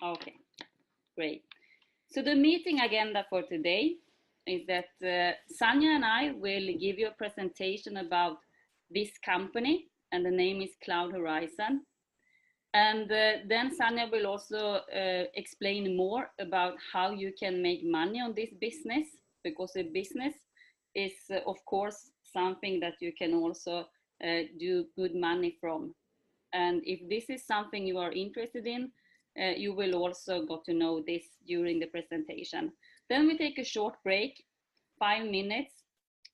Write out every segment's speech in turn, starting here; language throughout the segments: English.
Okay, great. So the meeting agenda for today is that Sanja and I will give you a presentation about this company, and the name is Cloud Horizon. And then Sanja will also explain more about how you can make money on this business, because a business is, of course, something that you can also do good money from. And if this is something you are interested in, you will also got to know this during the presentation. Then we take a short break, 5 minutes,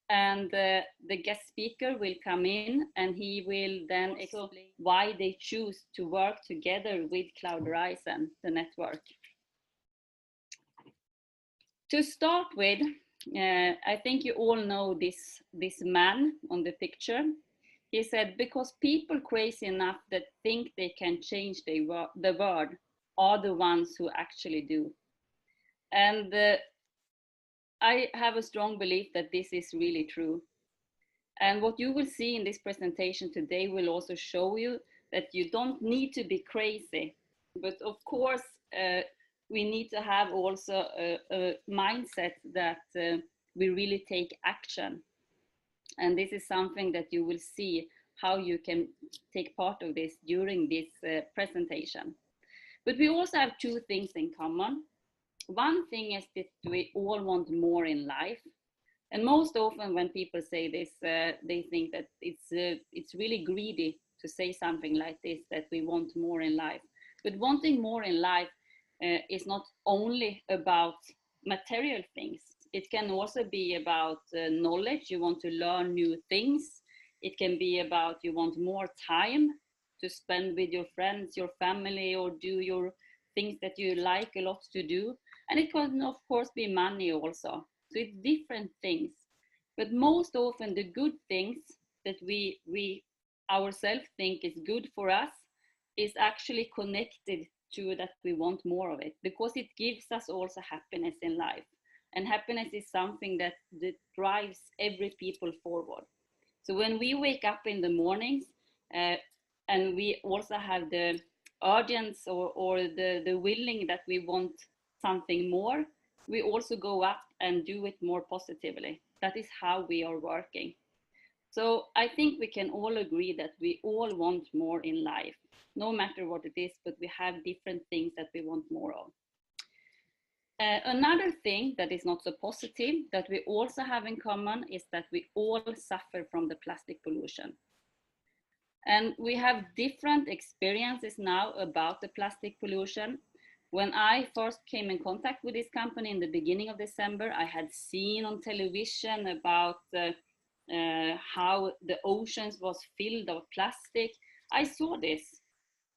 and the guest speaker will come in and he will then explain why they choose to work together with Cloud Horizon, the network. To start with, I think you all know this man on the picture. He said, because people crazy enough that think they can change the world are the ones who actually do. And I have a strong belief that this is really true. And what you will see in this presentation today will also show you that you don't need to be crazy. But of course, we need to have also a mindset that we really take action. And this is something that you will see how you can take part of this during this presentation. But we also have two things in common. One thing is that we all want more in life. And most often when people say this, they think that it's really greedy to say something like this, that we want more in life. But wanting more in life is not only about material things. It can also be about knowledge. You want to learn new things. It can be about you want more time to spend with your friends, your family, or do your things that you like a lot to do. And it can, of course, be money also. So it's different things. But most often the good things that we ourselves think is good for us is actually connected to that we want more of it, because it gives us also happiness in life. And happiness is something that drives every people forward. So when we wake up in the mornings and we also have the urgency or the willing that we want something more, we also go up and do it more positively. That is how we are working. So I think we can all agree that we all want more in life, no matter what it is, but we have different things that we want more of. Another thing that is not so positive that we also have in common is that we all suffer from the plastic pollution. And we have different experiences now about the plastic pollution. When I first came in contact with this company in the beginning of December, I had seen on television about how the oceans was filled of plastic. I saw this,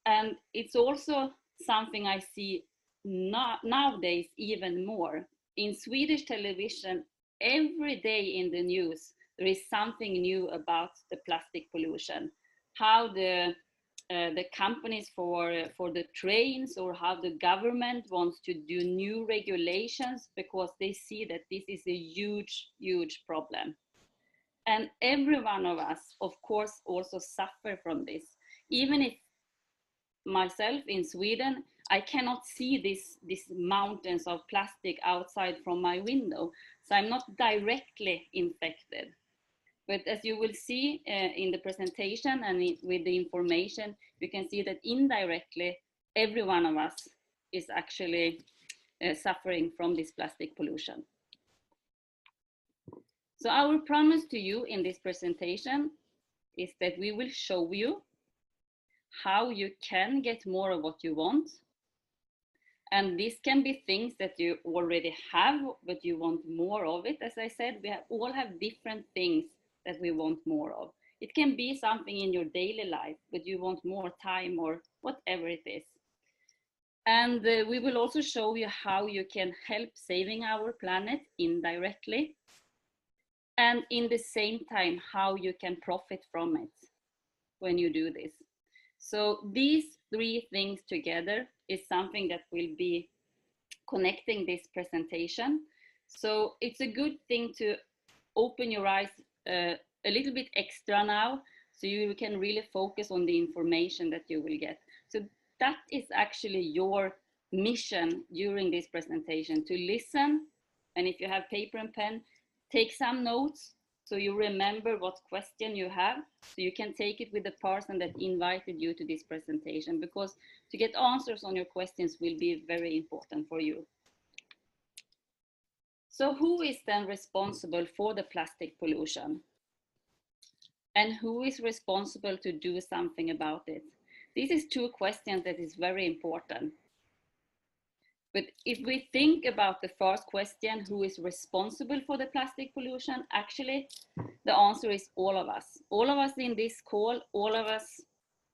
and it's also something I see nowadays even more. In Swedish television, every day in the news, there is something new about the plastic pollution. How the companies for the trains, or how the government wants to do new regulations because they see that this is a huge problem. And every one of us, of course, also suffer from this. Even if myself in Sweden, I cannot see these mountains of plastic outside from my window, so I'm not directly infected. But as you will see in the presentation and with the information, you can see that indirectly, every one of us is actually suffering from this plastic pollution. So our promise to you in this presentation is that we will show you how you can get more of what you want. And this can be things that you already have, but you want more of it. As I said, we all have different things that we want more of. It can be something in your daily life, but you want more time or whatever it is. And we will also show you how you can help saving our planet indirectly. And in the same time, how you can profit from it when you do this. So these three things together is something that will be connecting this presentation. So it's a good thing to open your eyes a little bit extra now, so you can really focus on the information that you will get. So that is actually your mission during this presentation to listen, and if you have paper and pen, take some notes so you remember what question you have, so you can take it with the person that invited you to this presentation, because to get answers on your questions will be very important for you. So who is then responsible for the plastic pollution? And who is responsible to do something about it? This is two questions that is very important. But if we think about the first question, who is responsible for the plastic pollution? Actually, the answer is all of us. All of us in this call, all of us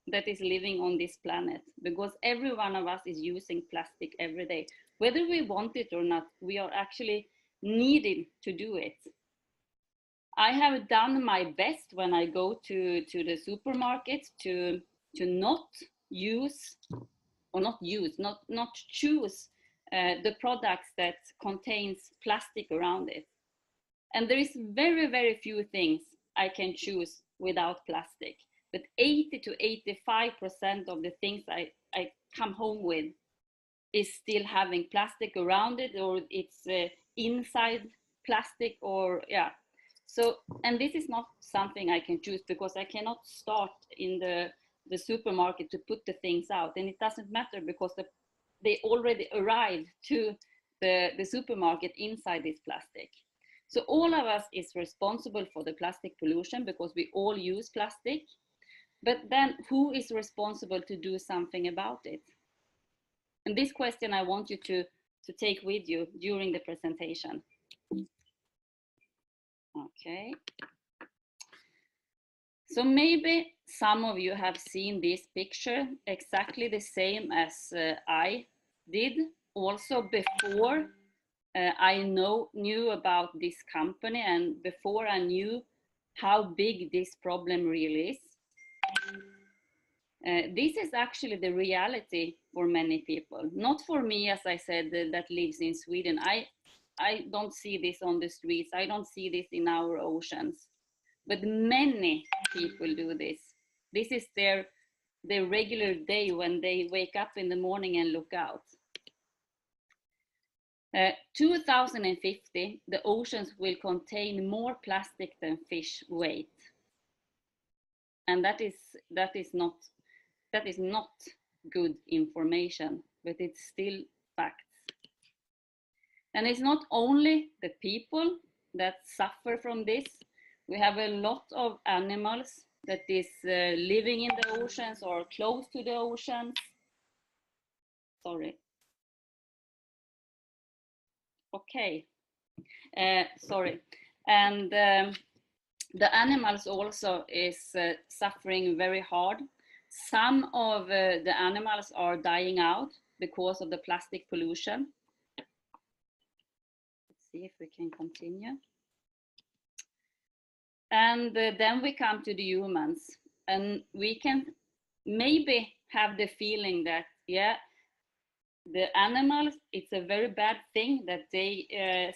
that is living on this planet, because every one of us is using plastic every day. Whether we want it or not, we are actually needed to do it. I have done my best when I go to the supermarket to not use, or not choose the products that contains plastic around it. And there is very, very few things I can choose without plastic. But 80 to 85% of the things I come home with is still having plastic around it, or it's inside plastic, or yeah. So, and this is not something I can choose, because I cannot start in the supermarket to put the things out, and it doesn't matter because they already arrived to the supermarket inside this plastic. So all of us is responsible for the plastic pollution because we all use plastic, but then who is responsible to do something about it? And this question I want you to take with you during the presentation. Okay. So maybe some of you have seen this picture exactly the same as I did also before I knew about this company, and before I knew how big this problem really is. This is actually the reality for many people, not for me, as I said, that lives in Sweden. I don't see this on the streets. I don't see this in our oceans, but many people do this. This is their regular day when they wake up in the morning and look out. 2050, the oceans will contain more plastic than fish weight. And that is not good information, but it's still facts. And it's not only the people that suffer from this. We have a lot of animals that is living in the oceans or close to the oceans. Sorry. Okay. Sorry. And the animals also is suffering very hard. Some of the animals are dying out because of the plastic pollution. Let's see if we can continue. And then we come to the humans, and we can maybe have the feeling that, yeah, the animals, it's a very bad thing that they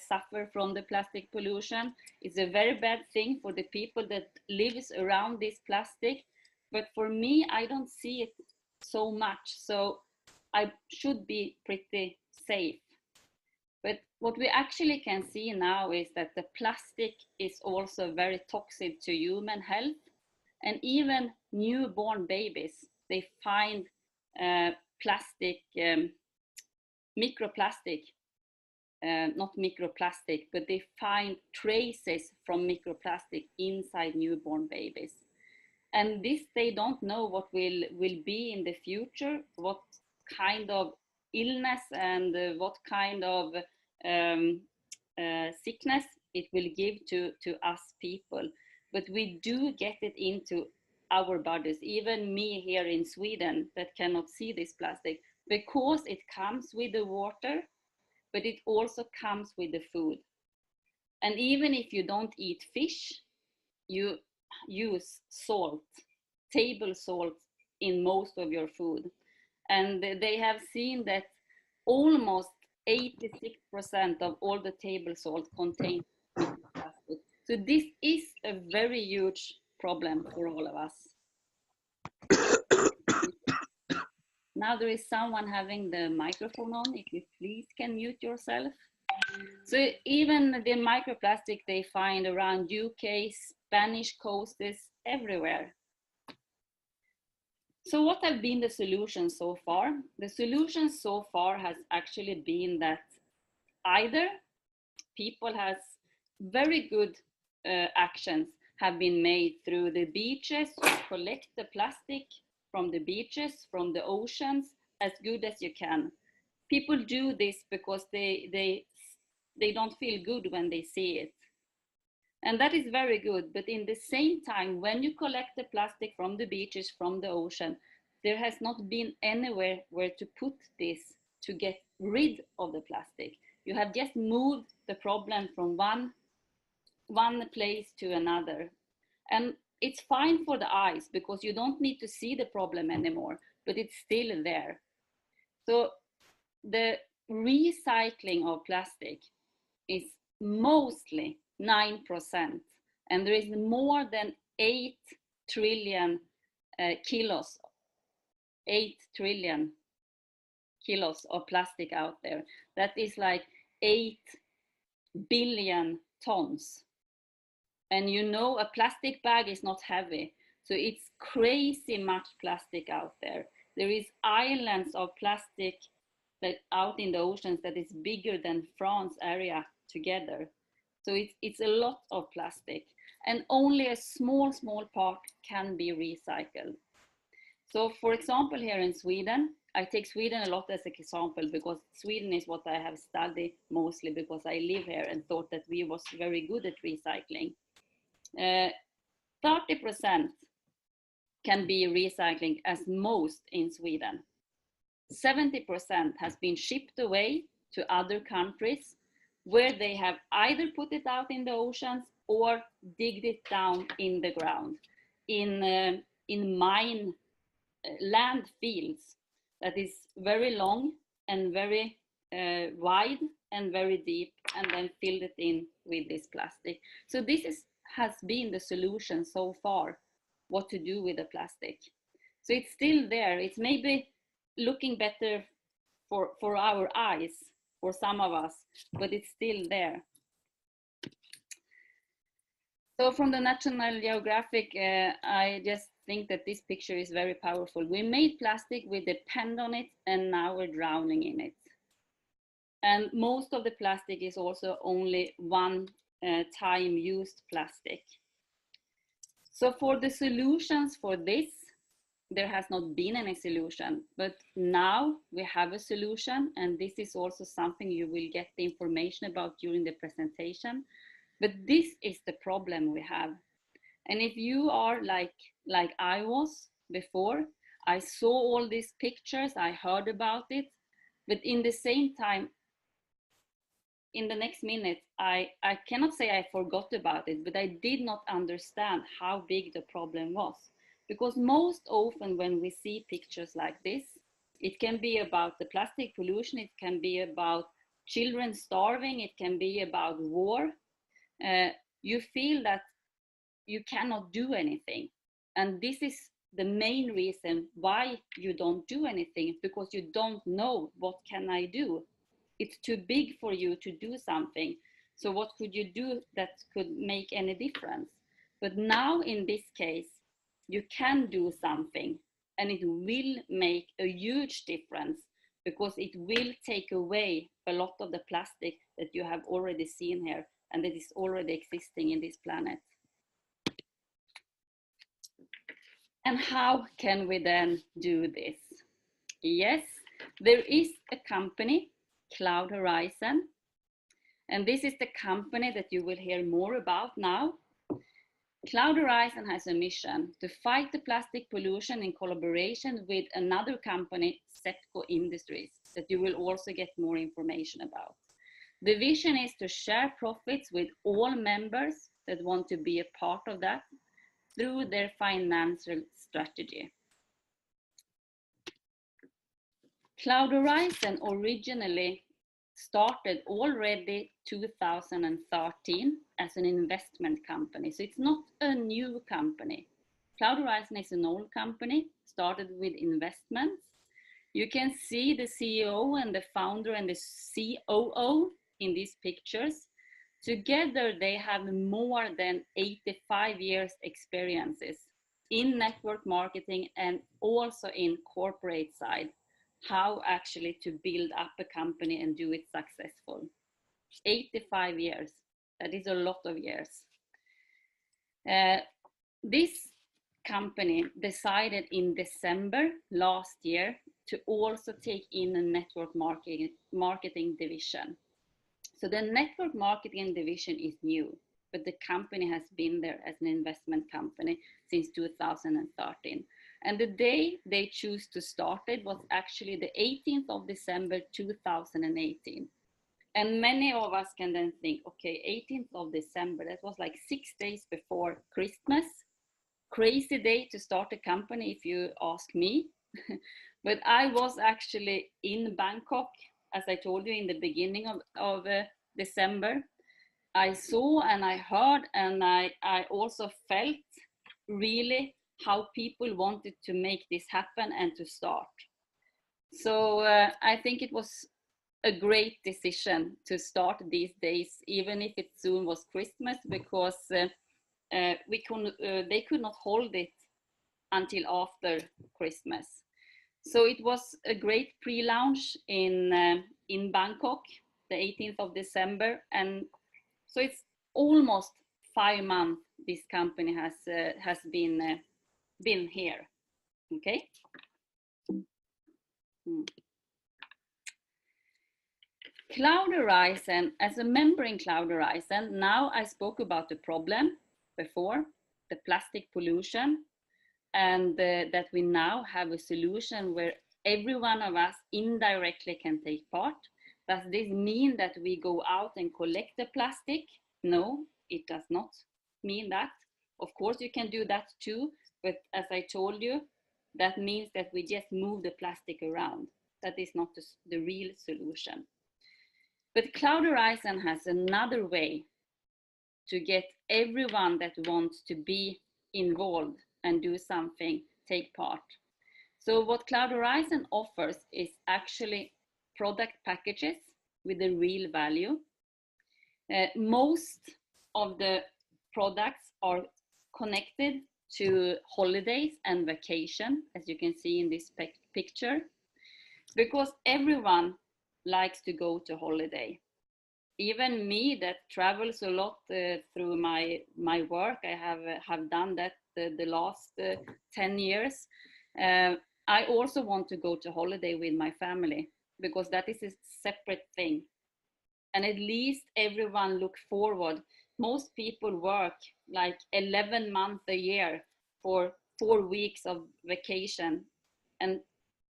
suffer from the plastic pollution. It's a very bad thing for the people that lives around this plastic. But for me, I don't see it so much. So I should be pretty safe. But what we actually can see now is that the plastic is also very toxic to human health. And even newborn babies, they find plastic, microplastic, not microplastic, but they find traces from microplastic inside newborn babies. And this, they don't know what will be in the future, what kind of illness and what kind of sickness it will give to us people. But we do get it into our bodies, even me here in Sweden that cannot see this plastic, because it comes with the water, but it also comes with the food. And even if you don't eat fish, you use salt, table salt in most of your food. And they have seen that almost 86% of all the table salt contains microplastic. So this is a very huge problem for all of us. Now there is someone having the microphone on. If you please can mute yourself. So even the microplastic they find around UK, Spanish coasts, everywhere. So what have been the solutions so far? The solution so far has actually been that either people has very good actions have been made through the beaches to collect the plastic from the beaches, from the oceans, as good as you can. People do this because they don't feel good when they see it. And that is very good. But in the same time, when you collect the plastic from the beaches, from the ocean, there has not been anywhere where to put this to get rid of the plastic. You have just moved the problem from one place to another. And it's fine for the eyes because you don't need to see the problem anymore, but it's still there. So the recycling of plastic is mostly 9%, and there is more than 8 trillion kilos, 8 trillion kilos of plastic out there. That is like 8 billion tons. And you know, a plastic bag is not heavy, so it's crazy much plastic out there. There is islands of plastic that out in the oceans that is bigger than France area together. So it's a lot of plastic, and only a small part can be recycled. So for example, here in Sweden, I take Sweden a lot as an example because Sweden is what I have studied mostly because I live here and thought that we was very good at recycling. 30% can be recycling as most in Sweden. 70% has been shipped away to other countries where they have either put it out in the oceans or digged it down in the ground in mine land fields that is very long and very wide and very deep, and then filled it in with this plastic. So this has been the solution so far, what to do with the plastic. So it's still there. It's maybe looking better for our eyes, for some of us, but it's still there. So from the National Geographic, I just think that this picture is very powerful. We made plastic, we depend on it, and now we're drowning in it. And most of the plastic is also only one time used plastic. So for the solutions for this, there has not been any solution, but now we have a solution, and this is also something you will get the information about during the presentation. But this is the problem we have. And if you are like I was before, I saw all these pictures, I heard about it, but in the same time, in the next minute, I cannot say I forgot about it, but I did not understand how big the problem was. Because most often when we see pictures like this, it can be about the plastic pollution, it can be about children starving, it can be about war. You feel that you cannot do anything. And this is the main reason why you don't do anything, because you don't know what can I do. It's too big for you to do something. So what could you do that could make any difference? But now in this case, you can do something, and it will make a huge difference because it will take away a lot of the plastic that you have already seen here and that is already existing in this planet. And how can we then do this? Yes, there is a company, Cloud Horizon, and this is the company that you will hear more about now. Cloud Horizon has a mission to fight the plastic pollution in collaboration with another company, Sepco Industries, that you will also get more information about. The vision is to share profits with all members that want to be a part of that through their financial strategy. Cloud Horizon originally started already 2013 as an investment company. So it's not a new company. Cloud Horizon is an old company, started with investments. You can see the CEO and the founder and the COO in these pictures. Together, they have more than 85 years experiences in network marketing and also in corporate side, how actually to build up a company and do it successful. 85 years, that is a lot of years. This company decided in December last year to also take in a network marketing division. So the network marketing division is new, but the company has been there as an investment company since 2013. And the day they choose to start it was actually the 18th of December 2018. And many of us can then think, okay, 18th of December, that was like 6 days before Christmas. Crazy day to start a company, if you ask me. But I was actually in Bangkok, as I told you, in the beginning of December. I saw and I heard and I also felt really how people wanted to make this happen and to start. So I think it was a great decision to start these days, even if it soon was Christmas, because they could not hold it until after Christmas. So it was a great pre-launch in Bangkok, the 18th of December, and so it's almost 5 months this company has been here. Okay. Cloud Horizon, as a member in Cloud Horizon, now I spoke about the problem before, the plastic pollution, and that we now have a solution where every one of us indirectly can take part. Does this mean that we go out and collect the plastic? No, it does not mean that. Of course, you can do that too, but as I told you, that means that we just move the plastic around. That is not the real solution. But Cloud Horizon has another way to get everyone that wants to be involved and do something, take part. So what Cloud Horizon offers is actually product packages with a real value. Most of the products are connected to holidays and vacation, as you can see in this picture, because everyone likes to go to holiday. Even me that travels a lot through my work, I have done that the last 10 years. I also want to go to holiday with my family, because that is a separate thing. And at least everyone look forward. Most people work like 11 months a year for 4 weeks of vacation, and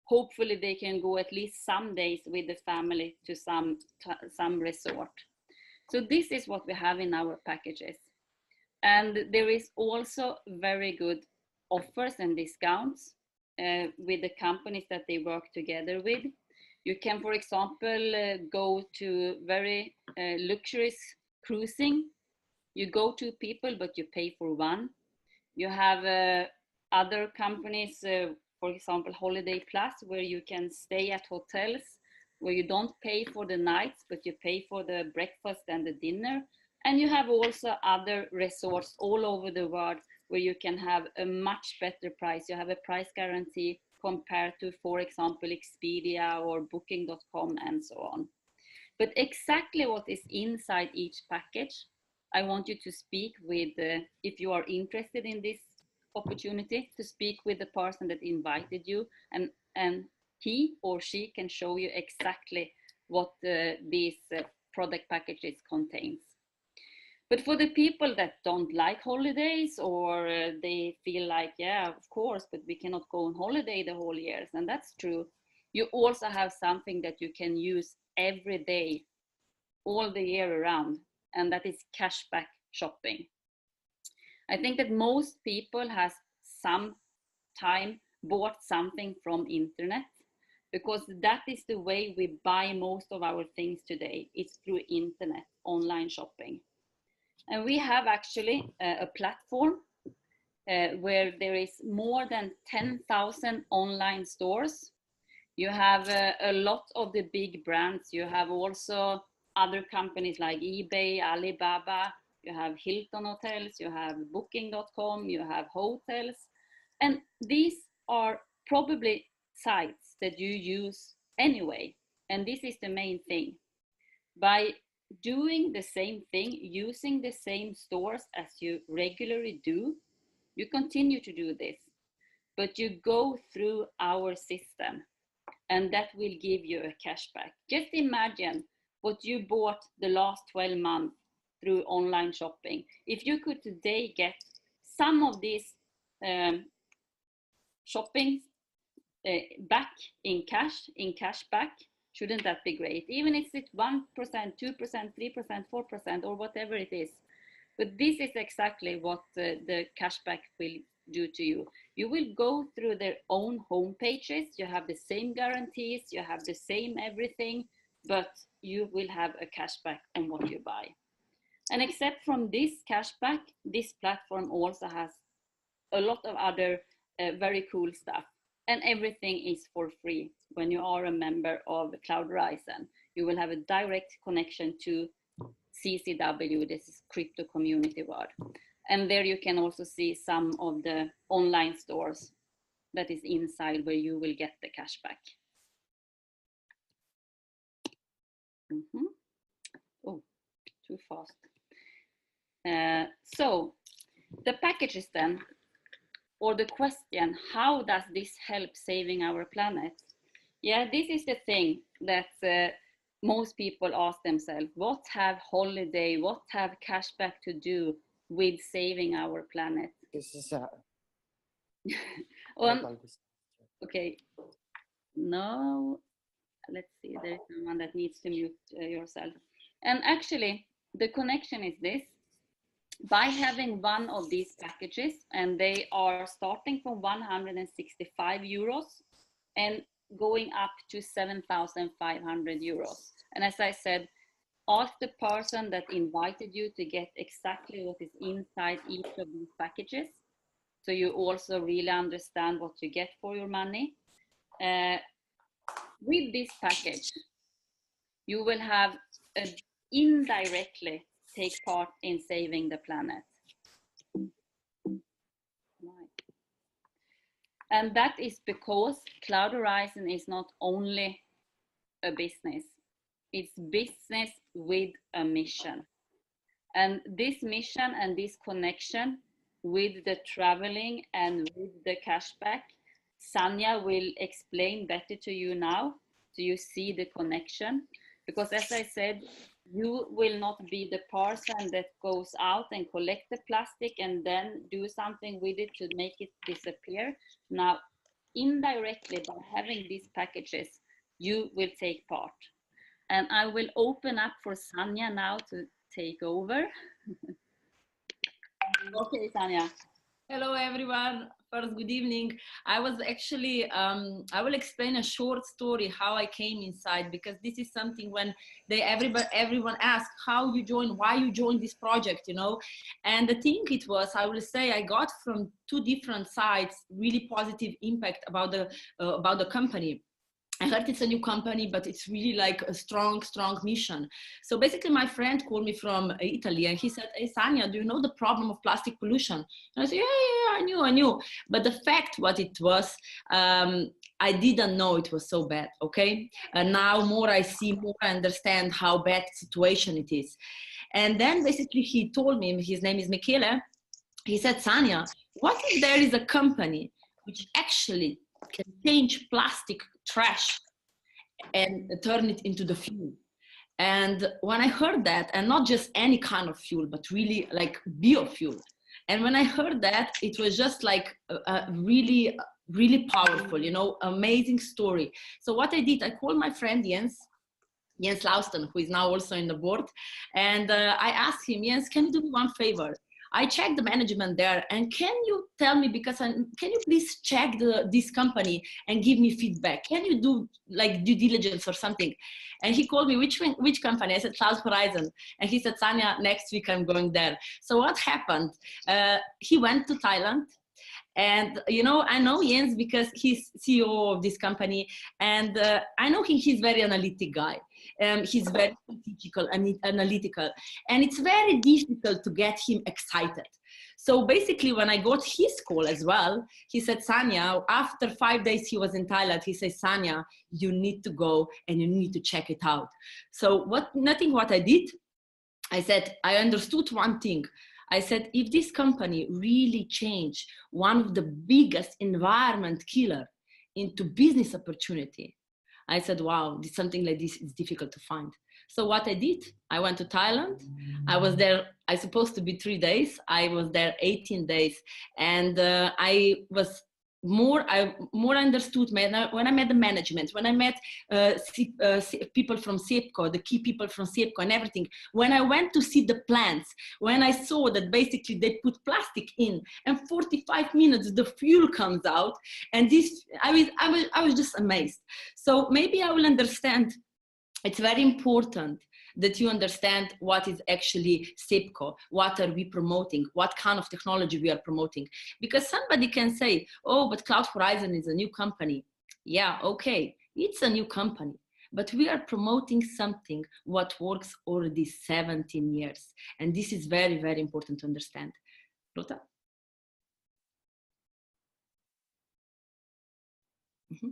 hopefully they can go at least some days with the family to some resort. So this is what we have in our packages. And there is also very good offers and discounts with the companies that they work together with. You can, for example, go to very luxurious cruising. You go 2 people, but you pay for 1. You have other companies, for example, Holiday Plus, where you can stay at hotels where you don't pay for the nights, but you pay for the breakfast and the dinner. And you have also other resorts all over the world where you can have a much better price. You have a price guarantee compared to, for example, Expedia or Booking.com and so on. But exactly what is inside each package, I want you to speak with, if you are interested in this opportunity, to speak with the person that invited you, and he or she can show you exactly what these product packages contains. But for the people that don't like holidays, or they feel like, yeah, of course, but we cannot go on holiday the whole year, and that's true, you also have something that you can use every day, all the year around, and that is cashback shopping. I think that most people has some time bought something from internet, because that is the way we buy most of our things today. It's through internet, online shopping. And we have actually a platform where there is more than 10,000 online stores. You have a lot of the big brands. You have also other companies like eBay, Alibaba, you have Hilton Hotels, you have Booking.com, you have hotels. And these are probably sites that you use anyway. And this is the main thing. By doing the same thing, using the same stores as you regularly do, you continue to do this, but you go through our system, and that will give you a cashback. Just imagine what you bought the last 12 months through online shopping. If you could today get some of these shopping back in cash back, shouldn't that be great? Even if it's 1%, 2%, 3%, 4%, or whatever it is. But this is exactly what the cashback will do to you. You will go through their own home pages. You have the same guarantees, you have the same everything, but you will have a cashback on what you buy. And except from this cashback, this platform also has a lot of other very cool stuff. And everything is for free. When you are a member of Cloud Horizon, you will have a direct connection to CCW, this is Crypto Community World. And there you can also see some of the online stores that is inside where you will get the cashback. Oh, too fast. So the packages then, or the question, how does this help saving our planet? Yeah, this is the thing that most people ask themselves. What have holiday, what have cashback to do with saving our planet? This is okay, no, let's see, there's someone that needs to mute yourself. And actually, the connection is this. By having one of these packages, and they are starting from 165 euros and going up to 7,500 euros. And as I said, ask the person that invited you to get exactly what is inside each of these packages, so you also really understand what you get for your money. With this package, you will have indirectly take part in saving the planet. And that is because Cloud Horizon is not only a business, it's business with a mission. And this mission and this connection with the traveling and with the cashback, Sanja will explain better to you now, so you see the connection. Because as I said, you will not be the person that goes out and collect the plastic and then do something with it to make it disappear. Now, indirectly, by having these packages, you will take part. And I will open up for Sanja now to take over. Okay, Sanja. Hello, everyone. First, good evening. I was actually, I will explain a short story how I came inside, because this is something when everyone asks how you join, why you joined this project, you know. And the thing it was, I will say, I got from two different sides really positive impact about the company. I heard it's a new company, but it's really like a strong mission. So basically my friend called me from Italy and he said, hey, Sanja, do you know the problem of plastic pollution? And I said, yeah, I knew. But the fact what it was, I didn't know it was so bad, okay? And now more I see, more I understand how bad situation it is. And then basically he told me, his name is Michele, he said, Sanja, what if there is a company which actually can change plastic trash and turn it into the fuel? And when I heard that, and not just any kind of fuel, but really like biofuel. And when I heard that, it was just like a really powerful, you know, amazing story. So what I did, I called my friend Jens Lausten, who is now also in the board. And I asked him, Jens, can you do me one favor? I checked the management there, and can you tell me, because can you please check this company and give me feedback? Can you do like due diligence or something? And he called me, which company? I said, Cloud Horizon. And he said, Sanja, next week I'm going there. So what happened? He went to Thailand And, you know, I know Jens because he's CEO of this company, and I know he's very analytic guy. He's very strategical and analytical, and it's very difficult to get him excited. So basically, when I got his call as well, he said, Sanya, after 5 days he was in Thailand, he said, Sanya, you need to go and you need to check it out. So what I did, I said, I understood one thing. I said, if this company really changed one of the biggest environment killer into business opportunity, I said, wow, something like this is difficult to find. So what I did, I went to Thailand. I was there, I supposed to be 3 days. I was there 18 days. And I was more understood when I met the management, when I met people from Sepco, the key people from Sepco and everything. When I went to see the plants, when I saw that basically they put plastic in and 45 minutes the fuel comes out, and this, I was just amazed. So maybe I will understand. It's very important that you understand what is actually Sepco, what are we promoting, what kind of technology we are promoting. Because somebody can say, oh, but Cloud Horizon is a new company. Yeah, okay, it's a new company, but we are promoting something what works already 17 years. And this is very, very important to understand. Lotta? Mm-hmm.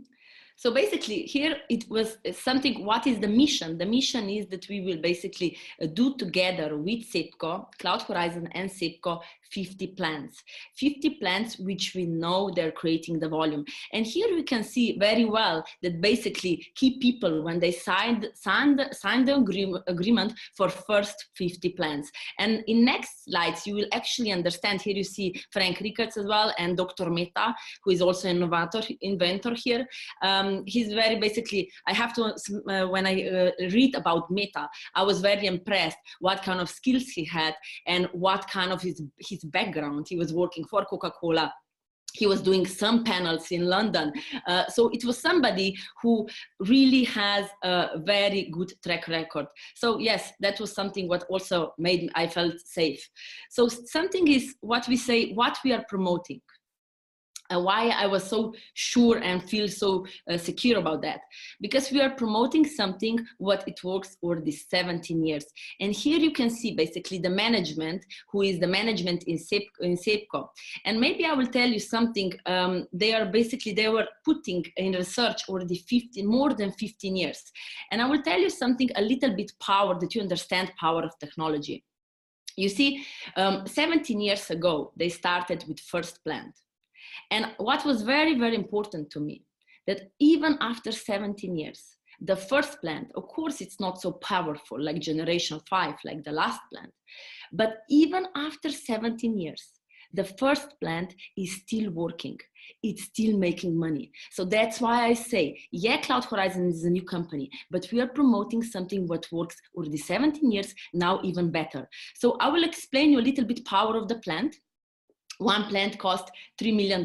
So basically here it was something, what is the mission? The mission is that we will basically do together with Sepco, Cloud Horizon and Sepco, 50 plants which we know they're creating the volume. And here we can see very well that basically key people, when they signed the agreement for first 50 plants. And in next slides, you will actually understand. Here you see Frank Rickards as well, and Dr. Mehta, who is also inventor here. He's very basically, I have to, when I read about Mehta, I was very impressed what kind of skills he had and what kind of his background. He was working for Coca-Cola. He was doing some panels in London. So it was somebody who really has a very good track record. So yes, that was something what also made I felt safe. So something is what we say, what we are promoting. Why I was so sure and feel so secure about that, because we are promoting something what it works already 17 years. And here you can see basically the management, who is the management in Sepco. And maybe I will tell you something. They were putting in research already more than 15 years. And I will tell you something, a little bit power, that you understand power of technology. You see, 17 years ago, they started with first plant. And what was very, very important to me, that even after 17 years, the first plant, of course, it's not so powerful like generation 5, like the last plant. But even after 17 years, the first plant is still working. It's still making money. So that's why I say, yeah, Cloud Horizon is a new company, but we are promoting something what works already 17 years, now even better. So I will explain you a little bit power of the plant. One plant cost $3 million,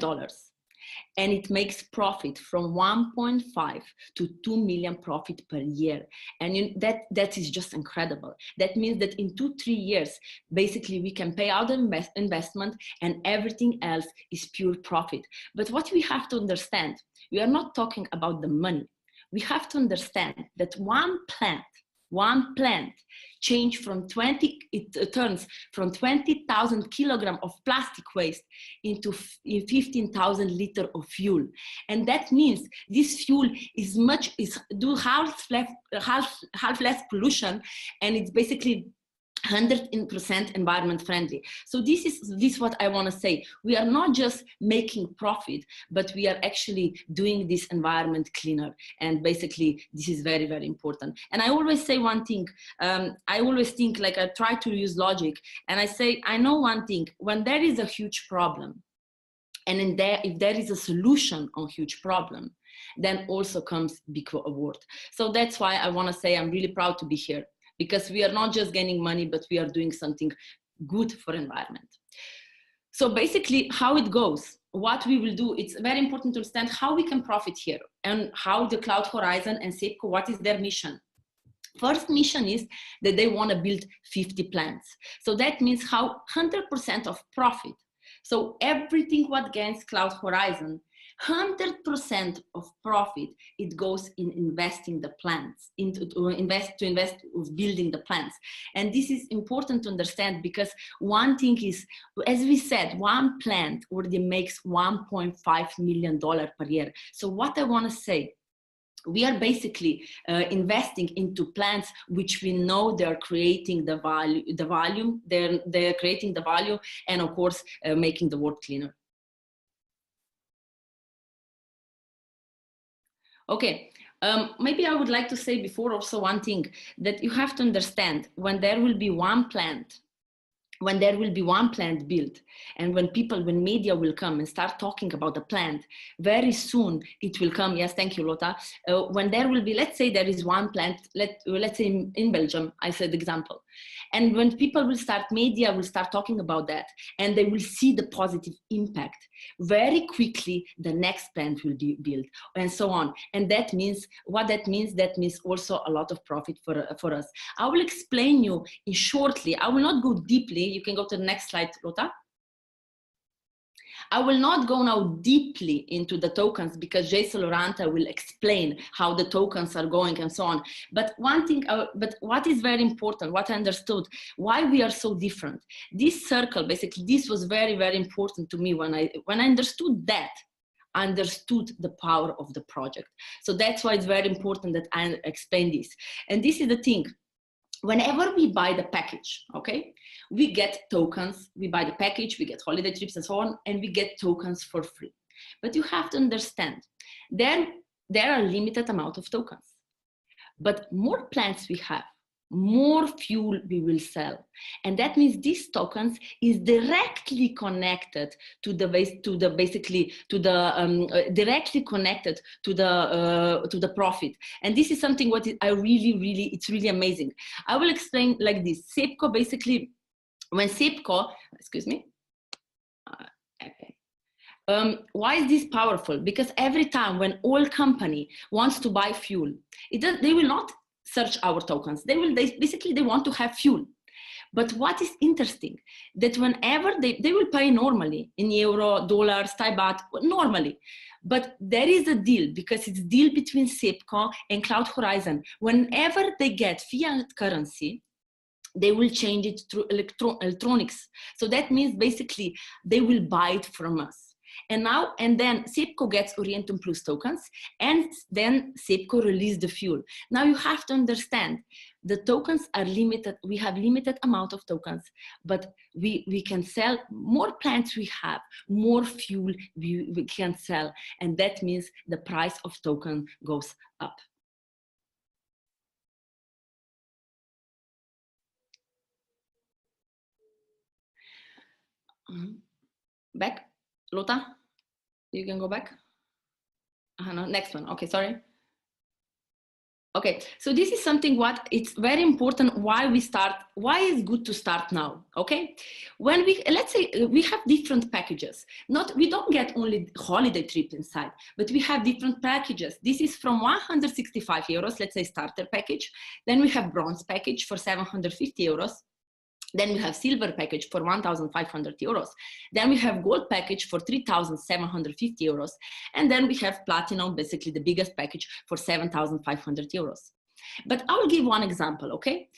and it makes profit from 1.5 to 2 million profit per year. And that is just incredible. That means that in 2-3 years, basically we can pay out the investment and everything else is pure profit. But what we have to understand, we are not talking about the money. We have to understand that one plant change from it turns from 20,000 kilograms of plastic waste into 15,000 liters of fuel. And that means this fuel do half less pollution, and it's basically 100% environment friendly. So this is what I want to say. We are not just making profit, but we are actually doing this environment cleaner. And basically, this is very, very important. And I always say one thing. I always think, like, I try to use logic. And I say, I know one thing. When there is a huge problem, and if there is a solution on huge problem, then also comes big award. So that's why I want to say I'm really proud to be here. Because we are not just gaining money, but we are doing something good for environment. So basically how it goes, what we will do, it's very important to understand how we can profit here and how the Cloud Horizon and Sepco, what is their mission. First mission is that they want to build 50 plants. So that means how 100% of profit So everything what gains Cloud Horizon, 100% of profit, it goes in investing the plants, to invest of building the plants. And this is important to understand, because one thing is, as we said, one plant already makes $1.5 million per year. So what I want to say, we are basically investing into plants which we know they're creating the value, they're creating the value, and of course making the world cleaner. Okay, maybe I would like to say before also one thing, that you have to understand, when there will be one plant built, and when media will come and start talking about the plant, very soon it will come. Yes, thank you, Lotta. When there will be, let's say there is one plant, let's say in Belgium, I said example. And when media will start talking about that, and they will see the positive impact, very quickly the next plant will be built, and so on. And that means, that means also a lot of profit for us. I will explain you shortly. I will not go deeply. You can go to the next slide, Lotta. I will not go now deeply into the tokens, because Jussi Saloranta will explain how the tokens are going and so on. But one thing, but what is very important, what I understood, why we are so different. This circle, basically, this was very, very important to me when I understood that. I understood the power of the project. So that's why it's very important that I explain this. And this is the thing. Whenever we buy the package, okay, we get tokens, we buy the package, we get holiday trips and so on, and we get tokens for free. But you have to understand, there are a limited amount of tokens. But more plants we have, more fuel we will sell. And that means these tokens is directly connected to the profit. And this is something what it's really amazing. I will explain like this. Sepco, basically, when Sepco, excuse me, why is this powerful? Because every time when oil company wants to buy fuel, they will not search our tokens. They want to have fuel. But what is interesting, that whenever they will pay normally in euro, dollars, Thai baht, normally. But there is a deal, because it's a deal between Sepco and Cloud Horizon. Whenever they get fiat currency, they will change it through electronics. So that means basically they will buy it from us. And then Sepco gets Orientum Plus tokens, and then Sepco release the fuel. Now you have to understand, the tokens are limited. We have limited amount of tokens, but we can sell more plants. We have more fuel we can sell, and that means the price of token goes up. Back, Lotta, you can go back. No, next one. Okay, sorry. Okay, so this is something what it's very important why it's good to start now. Okay, when let's say we have different packages. We don't get only holiday trip inside, but we have different packages. This is from 165 euros, let's say starter package. Then we have bronze package for 750 euros. Then we have silver package for 1,500 euros. Then we have gold package for 3,750 euros. And then we have platinum, basically the biggest package, for 7,500 euros. But I will give one example, okay?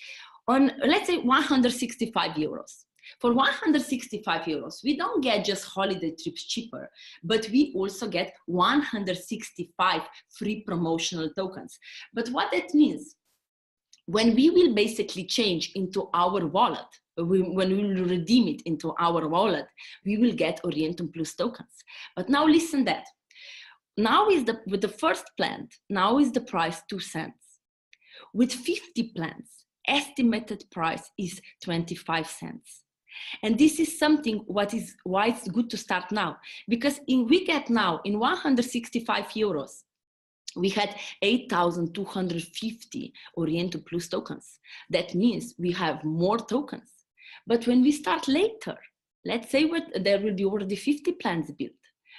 On, let's say, 165 euros. For 165 euros, we don't get just holiday trips cheaper, but we also get 165 free promotional tokens. But what that means, when we will basically change into our wallet, when we will redeem it into our wallet, we will get Orientum Plus tokens. But now listen that. Now with the first plant, now is the price 2 cents. With 50 plants, estimated price is 25 cents. And this is something why it's good to start now. Because we get now in 165 euros, we had 8,250 Orientum Plus tokens. That means we have more tokens. But when we start later, let's say there will be already 50 plants built.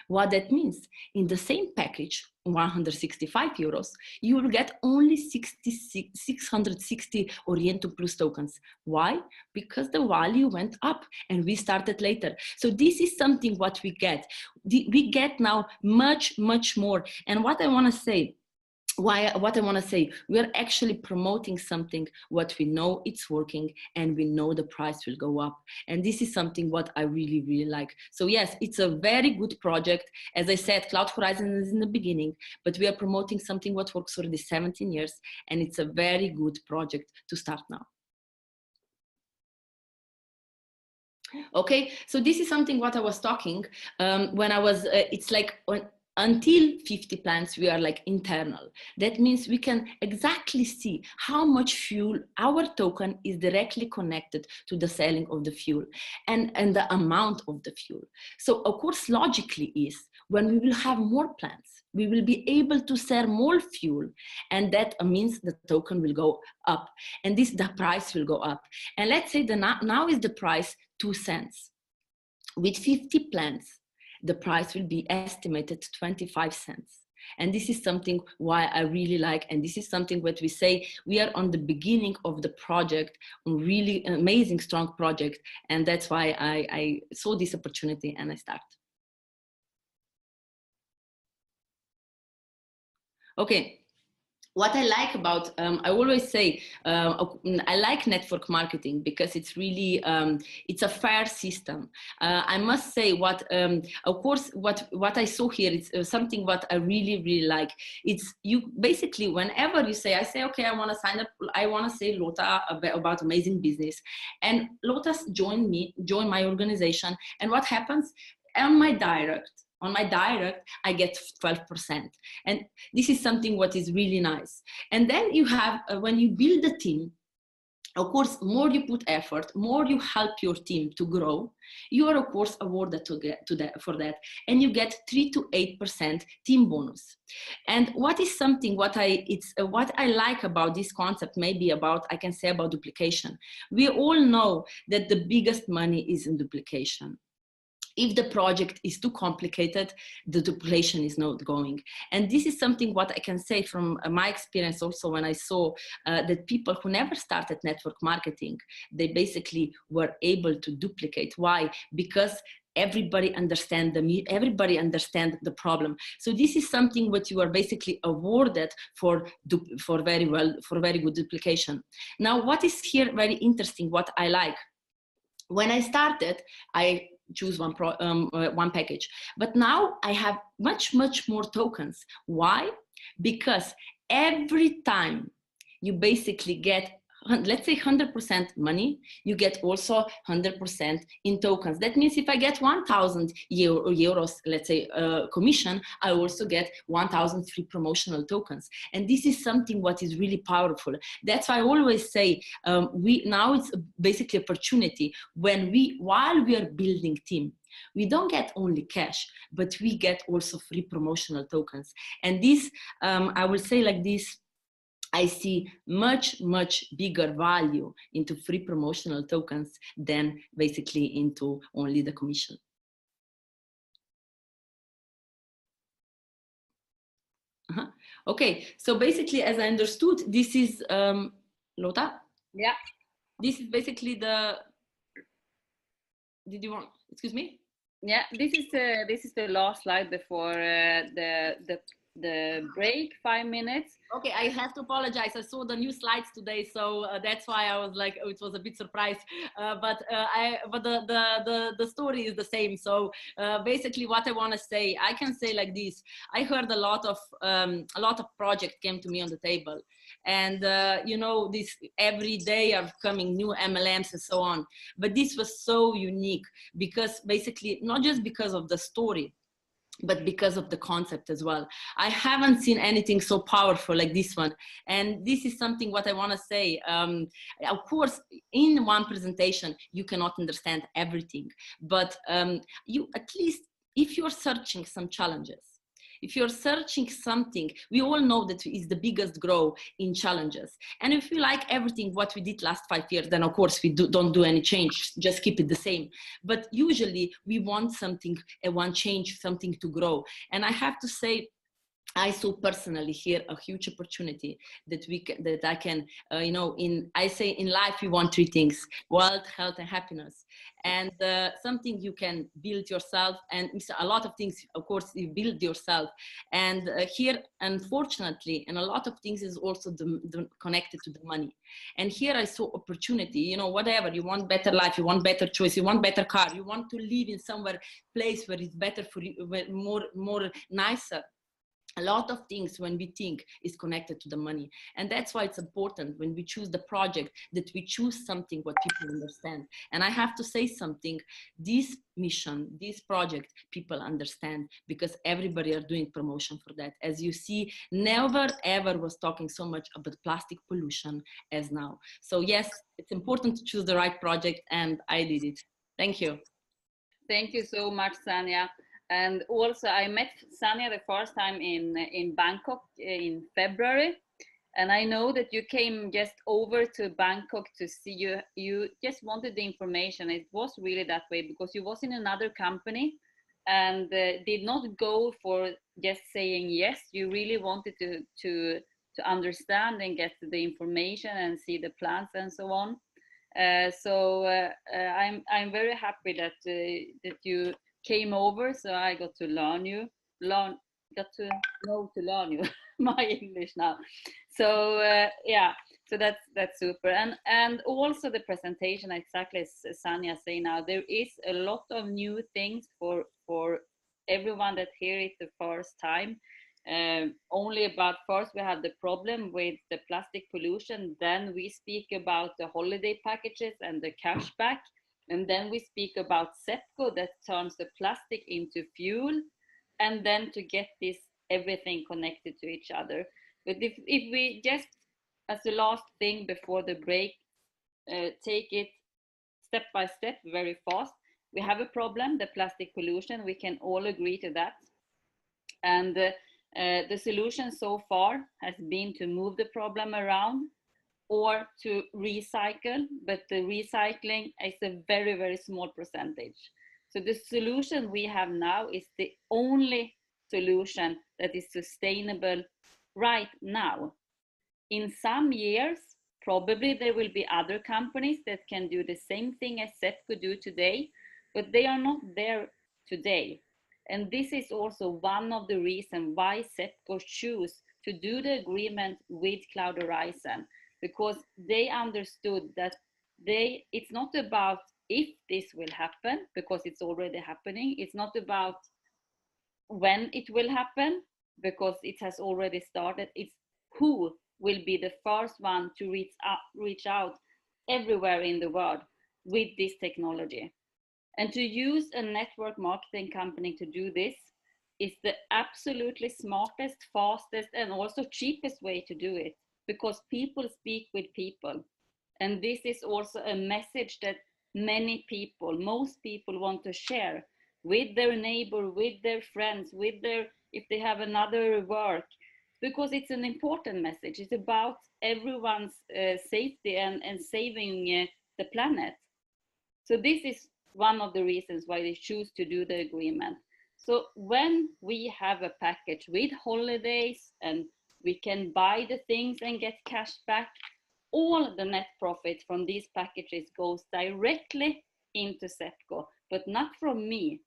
What that means, in the same package, 165 euros, you will get only 660 Orientum Plus tokens. Why? Because the value went up and we started later. So this is something what we get. We get now much, much more. And what I want to say, we are actually promoting something what we know it's working, and we know the price will go up. And this is something what I really, really like. So yes, it's a very good project. As I said, Cloud Horizon is in the beginning, but we are promoting something what works already 17 years, and it's a very good project to start now. Okay, so this is something what I was talking when I was, it's like until 50 plants, we are like internal. That means we can exactly see how much fuel our token is directly connected to the selling of the fuel and the amount of the fuel. So of course, logically is when we will have more plants, we will be able to sell more fuel, and that means the token will go up, and the price will go up. And let's say now is the price 2 cents. With 50 plants, the price will be estimated 25 cents. And this is something why I really like, and this is something what we say, we are on the beginning of the project, really amazing, strong project. And that's why I saw this opportunity and I started. Okay. What I like about, I always say, I like network marketing because it's really, it's a fair system. I must say of course, what I saw here, it's something what I really, really like. It's you basically, whenever you say, I say, okay, I want to sign up, I want to say Lotta about amazing business. And Lotta join my organization. And what happens on my direct, I get 12%. And this is something what is really nice. And then you have, when you build a team, of course, more you put effort, more you help your team to grow, you are of course awarded for that. And you get 3 to 8% team bonus. And what is something what I like about this concept, I can say about duplication. We all know that the biggest money is in duplication. If the project is too complicated, the duplication is not going. And this is something what I can say from my experience also when I saw that people who never started network marketing, they basically were able to duplicate. Why? Because everybody understand the problem. So this is something what you are basically awarded for very good duplication. Now, what is here very interesting, what I like, when I started, I choose one package, but now I have much more tokens. Why? Because every time you basically get, let's say 100% money, you get also 100% in tokens. That means if I get 1,000 euros, let's say commission, I also get 1,000 free promotional tokens. And this is something what is really powerful. That's why I always say, now it's basically opportunity while we are building team. We don't get only cash, but we get also free promotional tokens. And this, I will say like this, I see much bigger value into free promotional tokens than basically into only the commission. Okay, so basically, as I understood, this is Lotta? Yeah. This is basically did you want, excuse me? Yeah, this is the last slide before the break, 5 minutes. Okay, I have to apologize. I saw the new slides today, so that's why I was like, oh, it was a bit surprised. But the story is the same. So basically, what I want to say, I can say like this: I heard a lot of projects came to me on the table, and you know, this every day are coming new MLMs and so on. But this was so unique because basically, not just because of the story, but because of the concept as well. I haven't seen anything so powerful like this one. And this is something what I want to say. Of course, in one presentation, you cannot understand everything, but you at least, if you're searching some challenges, If you're searching something, we all know that is the biggest grow in challenges. And if we like everything what we did last 5 years, then of course we don't do any change, just keep it the same. But usually we want something, one change, something to grow. And I have to say, I saw personally here a huge opportunity that I can, I say in life we want three things: wealth, health, and happiness. And something you can build yourself, and a lot of things, of course, you build yourself. And here, unfortunately, and a lot of things is also connected to the money. And here I saw opportunity. Whatever you want, better life, you want better choice, you want better car, you want to live in somewhere place where it's better for you, where more nicer. A lot of things when we think is connected to the money. And that's why it's important when we choose the project that we choose something what people understand. And I have to say something, this mission, this project, people understand, because everybody are doing promotion for that. As you see, never ever was talking so much about plastic pollution as now. So yes, it's important to choose the right project, and I did it. Thank you. Thank you so much, Sanja. And also, I met Sanja the first time in Bangkok in February. And I know that you came just over to Bangkok to see you. You just wanted the information. It was really that way because you was in another company and did not go for just saying yes. You really wanted to understand and get the information and see the plans and so on. So I'm very happy that you came over, so I got to learn you, got to know to learn you my English now. So yeah, so that's super. And also the presentation, exactly as Sanja say now, there is a lot of new things for everyone that hear it the first time. Only about first we have the problem with the plastic pollution, then we speak about the holiday packages and the cashback, and then we speak about Sepco that turns the plastic into fuel, and then to get this everything connected to each other. But if we just, as the last thing before the break, take it step by step very fast. We have a problem, the plastic pollution, we can all agree to that. And the solution so far has been to move the problem around or to recycle, but the recycling is a very, very small percentage. So the solution we have now is the only solution that is sustainable right now. In some years, probably there will be other companies that can do the same thing as Sepco do today, but they are not there today. And this is also one of the reasons why Sepco choose to do the agreement with Cloud Horizon, because they understood that it's not about if this will happen, because it's already happening. It's not about when it will happen, because it has already started. It's who will be the first one to reach out everywhere in the world with this technology. And to use a network marketing company to do this is the absolutely smartest, fastest, and also cheapest way to do it, because people speak with people. And this is also a message that many people, most people want to share with their neighbor, with their friends, if they have another work, because it's an important message. It's about everyone's safety and saving the planet. So this is one of the reasons why they choose to do the agreement. So when we have a package with holidays and we can buy the things and get cash back, all the net profit from these packages goes directly into Sepco, but not from me,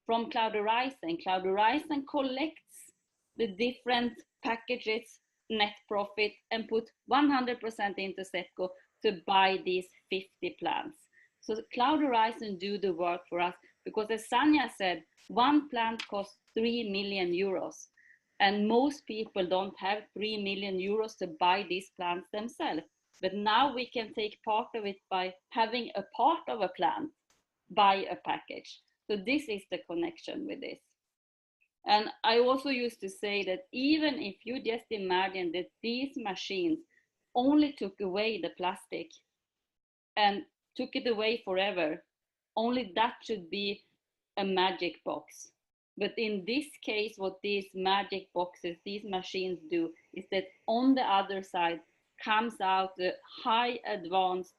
from Cloud Horizon. Cloud Horizon collects the different packages net profit and put 100% into Sepco to buy these 50 plants. So Cloud Horizon do the work for us, because as Sanja said, one plant costs 3 million euros. And most people don't have 3 million euros to buy these plants themselves. But now we can take part of it by having a part of a plant buy a package. So this is the connection with this. And I also used to say that even if you just imagine that these machines only took away the plastic and took it away forever, only that should be a magic box. But in this case, what these magic boxes, these machines do, is that on the other side comes out the high advanced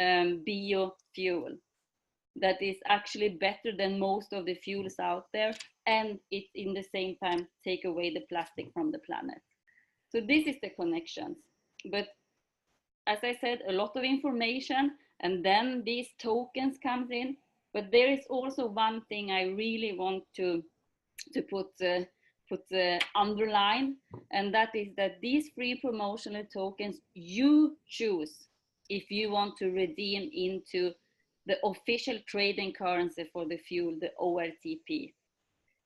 biofuel that is actually better than most of the fuels out there, and it in the same time take away the plastic from the planet. So this is the connections. But as I said, a lot of information, and then these tokens comes in. But there is also one thing I really want to underline, and that is that these free promotional tokens you choose if you want to redeem into the official trading currency for the fuel, the ORTP.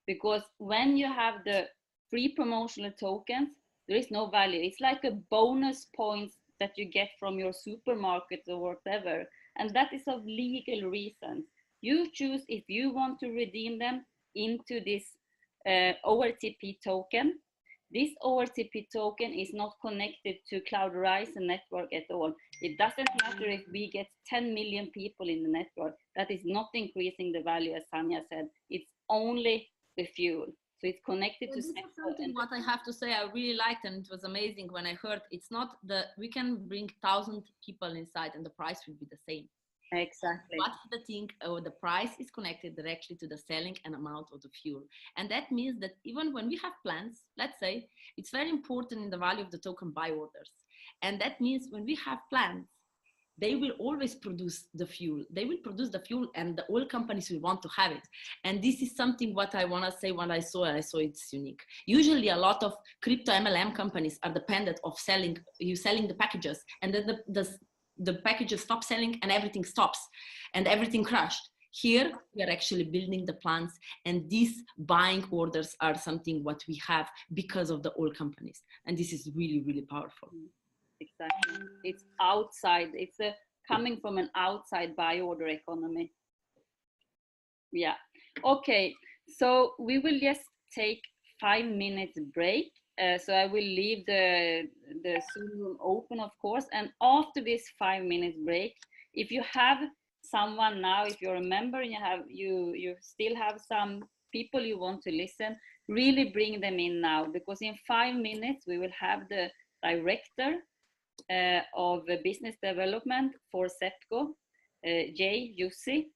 Because when you have the free promotional tokens, there is no value. It's like a bonus points that you get from your supermarket or whatever. And that is of legal reasons. You choose if you want to redeem them into this ORTP token. This ORTP token is not connected to Cloud Horizon network at all. It doesn't matter if we get 10 million people in the network. That is not increasing the value, as Sanja said. It's only the fuel. So it's connected to Sepco. And what I have to say, I really liked, and it was amazing when I heard it's not we can bring 1,000 people inside and the price will be the same. Exactly. But the thing, the price is connected directly to the selling and amount of the fuel. And that means that even when we have plans, let's say, it's very important in the value of the token buy orders. And that means when we have plans, they will always produce the fuel. They will produce the fuel and the oil companies will want to have it. And this is something what I want to say when I saw it's unique. Usually a lot of crypto MLM companies are dependent of selling the packages, and then the packages stop selling and everything stops and everything crashed. Here we are actually building the plans, and these buying orders are something what we have because of the oil companies. And this is really, really powerful. Exactly. It's outside. It's coming from an outside buy order economy. Yeah. Okay. So we will just take 5 minutes break. So I will leave the Zoom room open, of course. And after this 5 minutes break, if you have someone now, if you're a member and you still have some people you want to listen, really bring them in now, because in 5 minutes we will have the director of business development for Sepco, Jussi.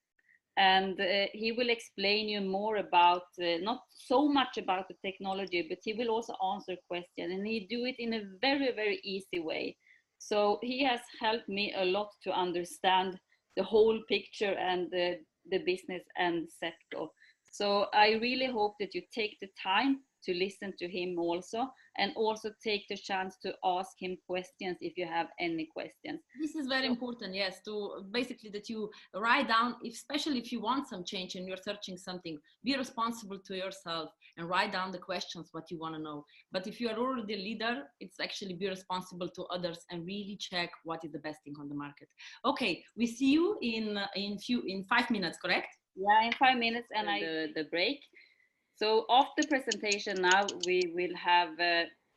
And he will explain you more about, not so much about the technology, but he will also answer questions, and he do it in a very, very easy way. So he has helped me a lot to understand the whole picture and the business and Sepco. So I really hope that you take the time to listen to him also, and also take the chance to ask him questions if you have any questions. This is very important, yes, to basically that you write down, especially if you want some change and you're searching something, be responsible to yourself and write down the questions, what you want to know. But if you are already a leader, it's actually be responsible to others and really check what is the best thing on the market. Okay, we see you in 5 minutes, correct? Yeah, in 5 minutes, and the break. So after presentation now, we will have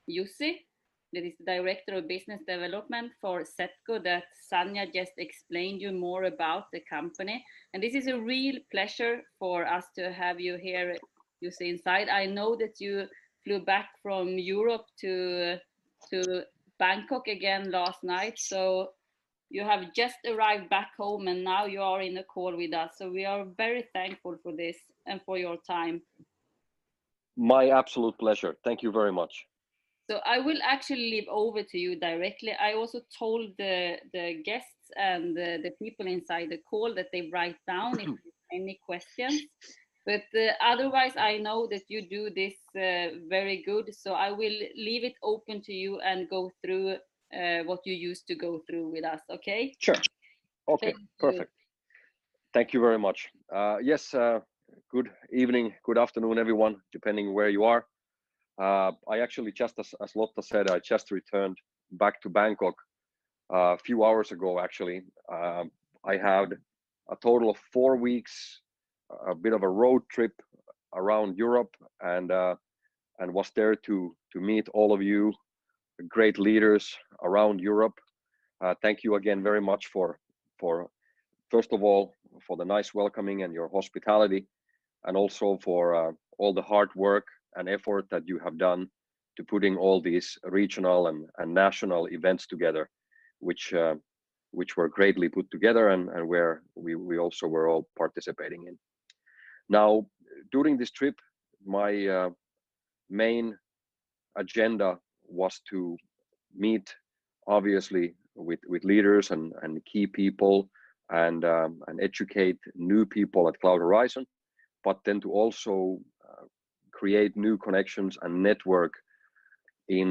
Jussi, that is the Director of Business Development for Sepco, that Sanja just explained you more about the company. And this is a real pleasure for us to have you here, Jussi, inside. I know that you flew back from Europe to Bangkok again last night. So you have just arrived back home and now you are in a call with us. So we are very thankful for this and for your time. My absolute pleasure. Thank you very much. So I will actually leave over to you directly. I also told the guests and the people inside the call that they write down if there's any questions. But otherwise, I know that you do this very good. So I will leave it open to you and go through what you used to go through with us. Okay? Sure. Okay, perfect. Thank you very much. Yes. Good evening, good afternoon, everyone, depending where you are. I actually just, as Lotta said, I just returned back to Bangkok a few hours ago, actually. I had a total of 4 weeks, a bit of a road trip around Europe, and was there to meet all of you, great leaders around Europe. Thank you again very much for first of all, for the nice welcoming and your hospitality, and also for all the hard work and effort that you have done to putting all these regional and national events together, which were greatly put together and where we also were all participating in. Now, during this trip, my main agenda was to meet, obviously, with leaders and key people and educate new people at Cloud Horizon, but then to also create new connections and network in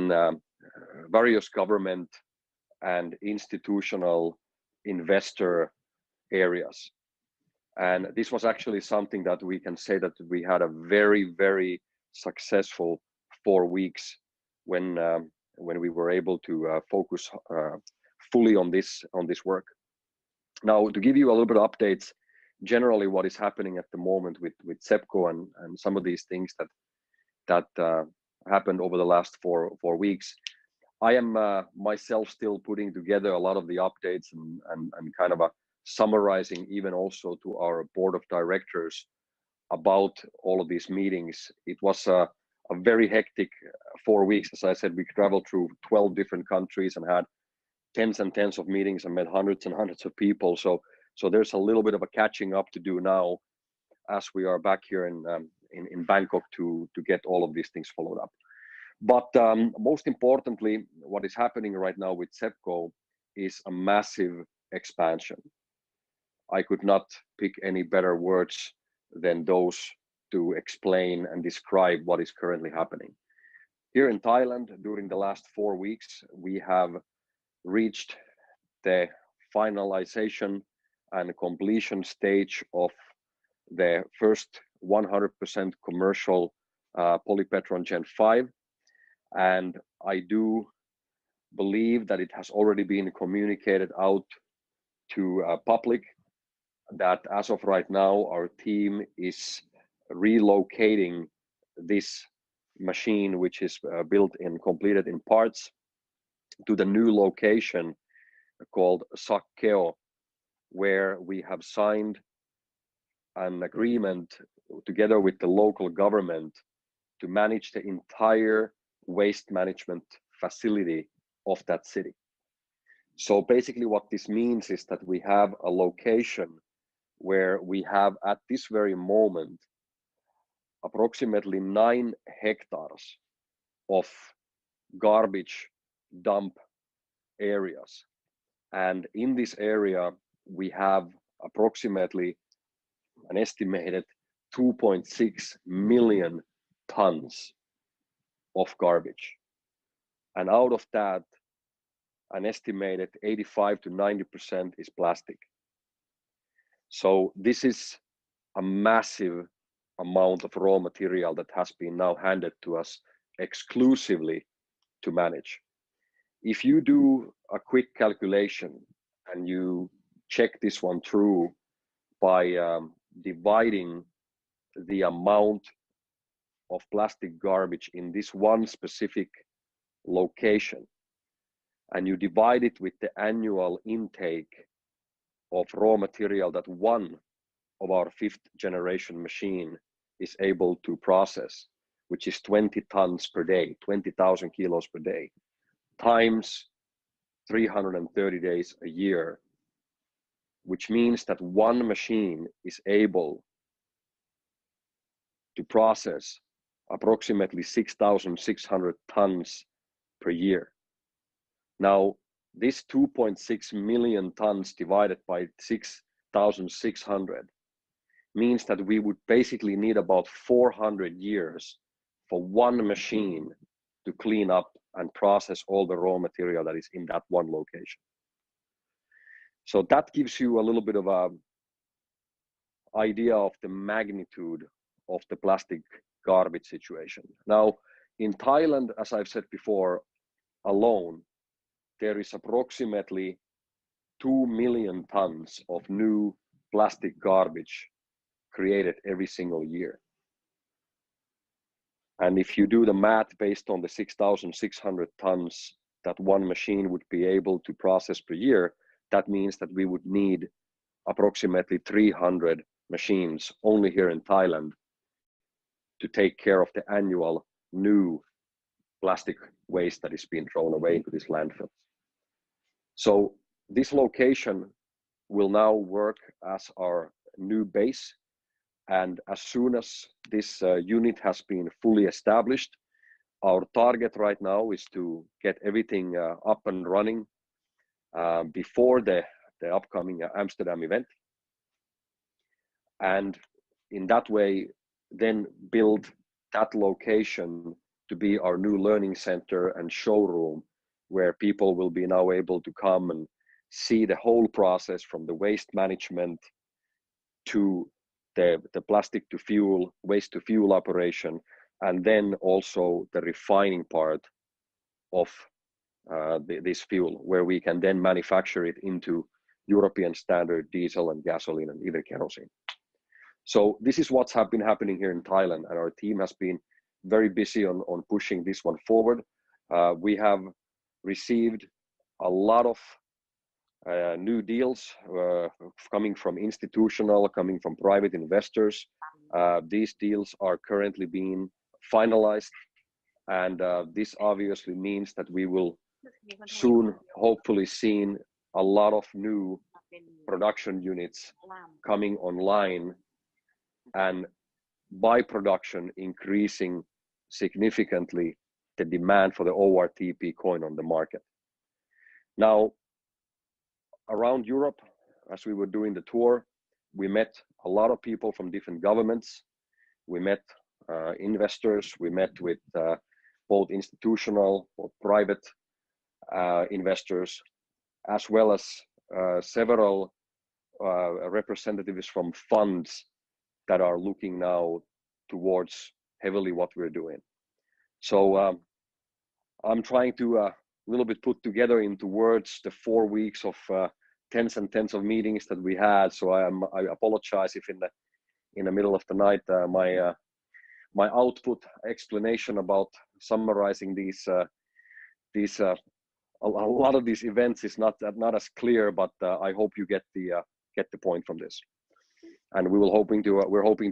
various government and institutional investor areas. And this was actually something that we can say that we had a very, very successful 4 weeks when we were able to focus fully on this work. Now, to give you a little bit of updates, generally what is happening at the moment with Sepco and some of these things that happened over the last four weeks. I am myself still putting together a lot of the updates and kind of summarizing even also to our board of directors about all of these meetings. It was a very hectic 4 weeks. As I said, we traveled through 12 different countries and had tens and tens of meetings and met hundreds and hundreds of people. So there's a little bit of a catching up to do now as we are back here in Bangkok to get all of these things followed up. But most importantly, what is happening right now with Sepco is a massive expansion. I could not pick any better words than those to explain and describe what is currently happening. Here in Thailand, during the last 4 weeks, we have reached the finalization and completion stage of the first 100% commercial Polypetron Gen 5. And I do believe that it has already been communicated out to public that as of right now, our team is relocating this machine, which is built and completed in parts, to the new location called Sepco, where we have signed an agreement together with the local government to manage the entire waste management facility of that city. So basically what this means is that we have a location where we have at this very moment approximately 9 hectares of garbage dump areas. And in this area, we have approximately an estimated 2.6 million tons of garbage. And out of that, an estimated 85 to 90% is plastic. So this is a massive amount of raw material that has been now handed to us exclusively to manage. If you do a quick calculation and you check this one through by dividing the amount of plastic garbage in this one specific location, and you divide it with the annual intake of raw material that one of our 5th generation machine is able to process, which is 20 tons per day, 20,000 kilos per day, times 330 days a year, which means that one machine is able to process approximately 6,600 tons per year. Now, this 2.6 million tons divided by 6,600 means that we would basically need about 400 years for one machine to clean up and process all the raw material that is in that one location. So that gives you a little bit of an idea of the magnitude of the plastic garbage situation. Now, in Thailand, as I've said before, alone, there is approximately 2 million tons of new plastic garbage created every single year. And if you do the math based on the 6,600 tons that one machine would be able to process per year, that means that we would need approximately 300 machines only here in Thailand to take care of the annual new plastic waste that is being thrown away into these landfills. So this location will now work as our new base. And as soon as this unit has been fully established, our target right now is to get everything up and running before the upcoming Amsterdam event. And in that way, then build that location to be our new learning center and showroom, where people will be now able to come and see the whole process from the waste management to the plastic to fuel, waste to fuel operation, and then also the refining part of this fuel, where we can then manufacture it into European standard diesel and gasoline and even kerosene. So this is what's been happening here in Thailand, and our team has been very busy on pushing this one forward. We have received a lot of new deals coming from institutional, coming from private investors. These deals are currently being finalized, and this obviously means that we will soon hopefully see a lot of new production units coming online, and by production increasing significantly the demand for the ORTP coin on the market. Now, around Europe, as we were doing the tour, we met a lot of people from different governments. We met investors, we met with both institutional or private investors, as well as several representatives from funds that are looking now towards heavily what we're doing. So I'm trying to a little bit put together into words the 4 weeks of tens and tens of meetings that we had. So I apologize if in the middle of the night my output explanation about summarizing these a lot of these events is not as clear, but I hope you get the point from this. And we're hoping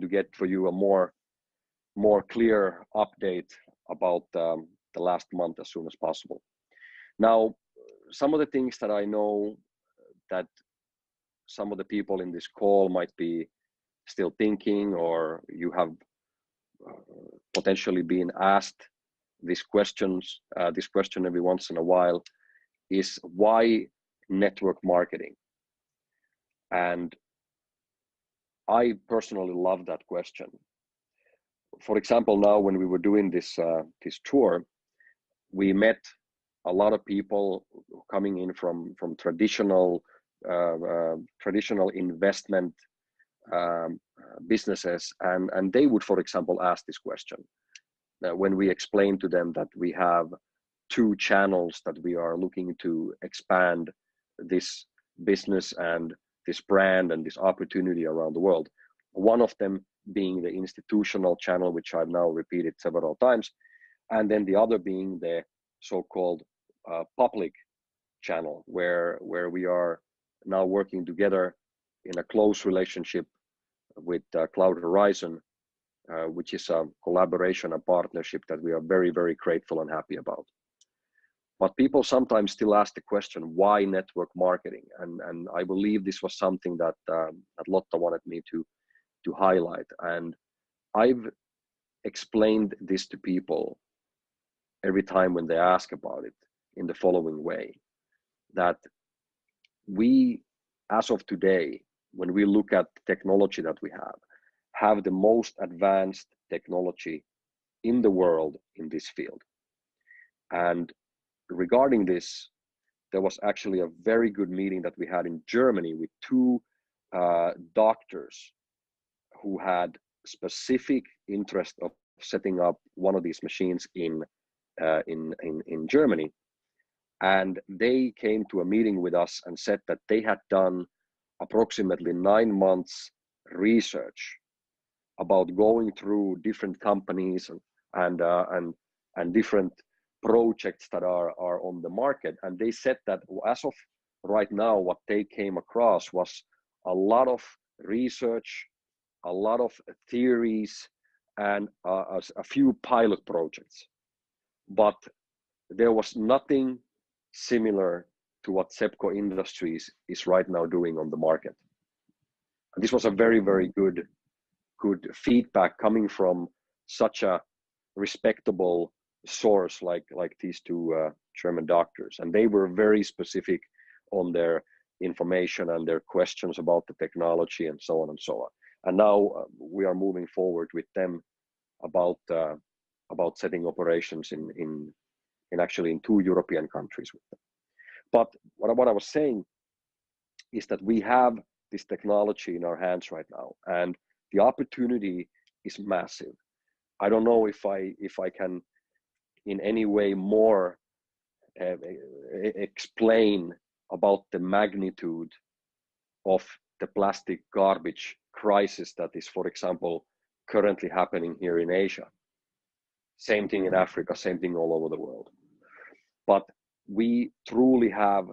to get for you a more clear update about the last month as soon as possible. Now, some of the things that I know that some of the people in this call might be still thinking, or you have potentially been asked this question every once in a while, is why network marketing? And I personally love that question. For example, now when we were doing this tour, we met a lot of people coming in from traditional investment businesses, and they would, for example, ask this question when we explained to them that we have 2 channels that we are looking to expand this business and this brand and this opportunity around the world. One of them being the institutional channel, which I've now repeated several times, and then the other being the so-called public channel, where we are now working together in a close relationship with Cloud Horizon, which is a collaboration and partnership that we are very, very grateful and happy about. But people sometimes still ask the question, why network marketing? And I believe this was something that Lotta wanted me to highlight. And I've explained this to people every time when they ask about it in the following way, that we, as of today, when we look at the technology that we have the most advanced technology in the world in this field. And regarding this, there was actually a very good meeting that we had in Germany with 2 doctors who had specific interest of setting up one of these machines in Germany. And they came to a meeting with us and said that they had done approximately 9 months research about going through different companies and different projects that are on the market. And they said that as of right now, what they came across was a lot of research, a lot of theories, and a few pilot projects, but there was nothing similar to what Sepco Industries is right now doing on the market. And this was a very, very good feedback coming from such a respectable source like these two German doctors, and they were very specific on their information and their questions about the technology and so on and so on. And now we are moving forward with them about setting operations in actually in 2 European countries with them. But what I was saying is that we have this technology in our hands right now, and the opportunity is massive. I don't know if I can in any way more explain about the magnitude of the plastic garbage crisis that is, for example, currently happening here in Asia. Same thing in Africa, same thing all over the world. But we truly have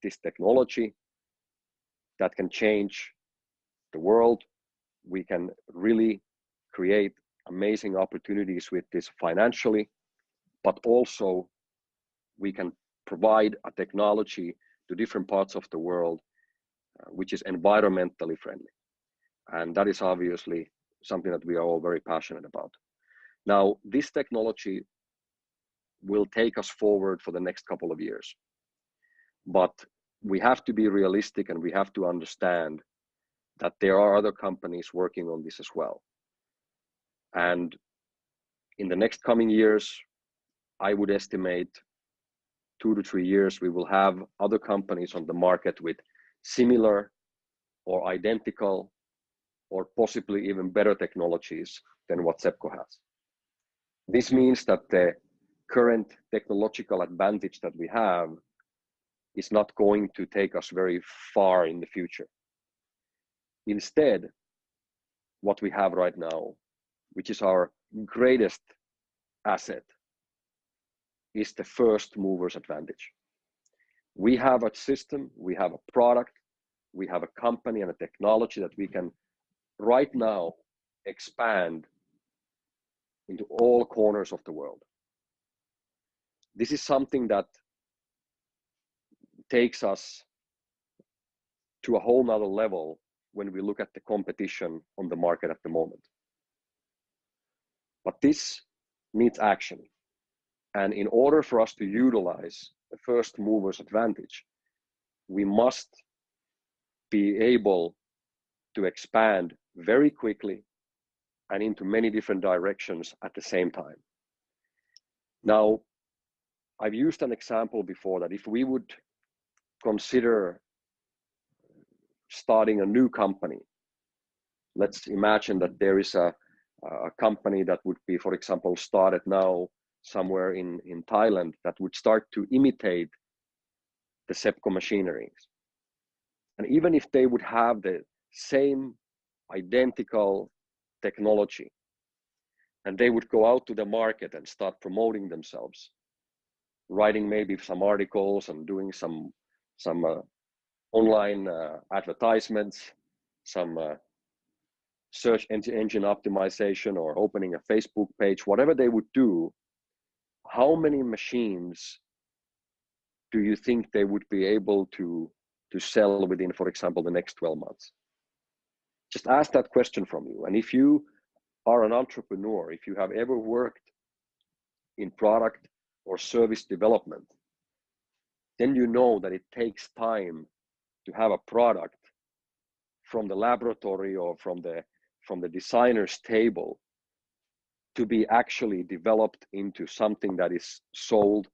this technology that can change the world. We can really create amazing opportunities with this financially, but also we can provide a technology to different parts of the world which is environmentally friendly. And that is obviously something that we are all very passionate about. Now, this technology will take us forward for the next couple of years, but we have to be realistic and we have to understand that there are other companies working on this as well. And in the next coming years, I would estimate 2 to 3 years, we will have other companies on the market with similar or identical or possibly even better technologies than what Sepco has. This means that the current technological advantage that we have is not going to take us very far in the future. Instead, what we have right now, which is our greatest asset, is the first mover's advantage. We have a system, we have a product, we have a company and a technology that we can right now expand into all corners of the world. This is something that takes us to a whole nother level when we look at the competition on the market at the moment. But this needs action. And in order for us to utilize the first mover's advantage, we must be able to expand very quickly and into many different directions at the same time. Now, I've used an example before that if we would consider starting a new company, let's imagine that there is a company that would be, for example, started now somewhere in Thailand that would start to imitate the Sepco machineries. And even if they would have the same identical technology and they would go out to the market and start promoting themselves, writing maybe some articles and doing some online advertisements, some search engine optimization, or opening a Facebook page, whatever they would do, how many machines do you think they would be able to sell within, for example, the next 12 months? Just ask that question from you. And if you are an entrepreneur, if you have ever worked in product or service development, then you know that it takes time to have a product from the laboratory or from the designer's table to be actually developed into something that is sold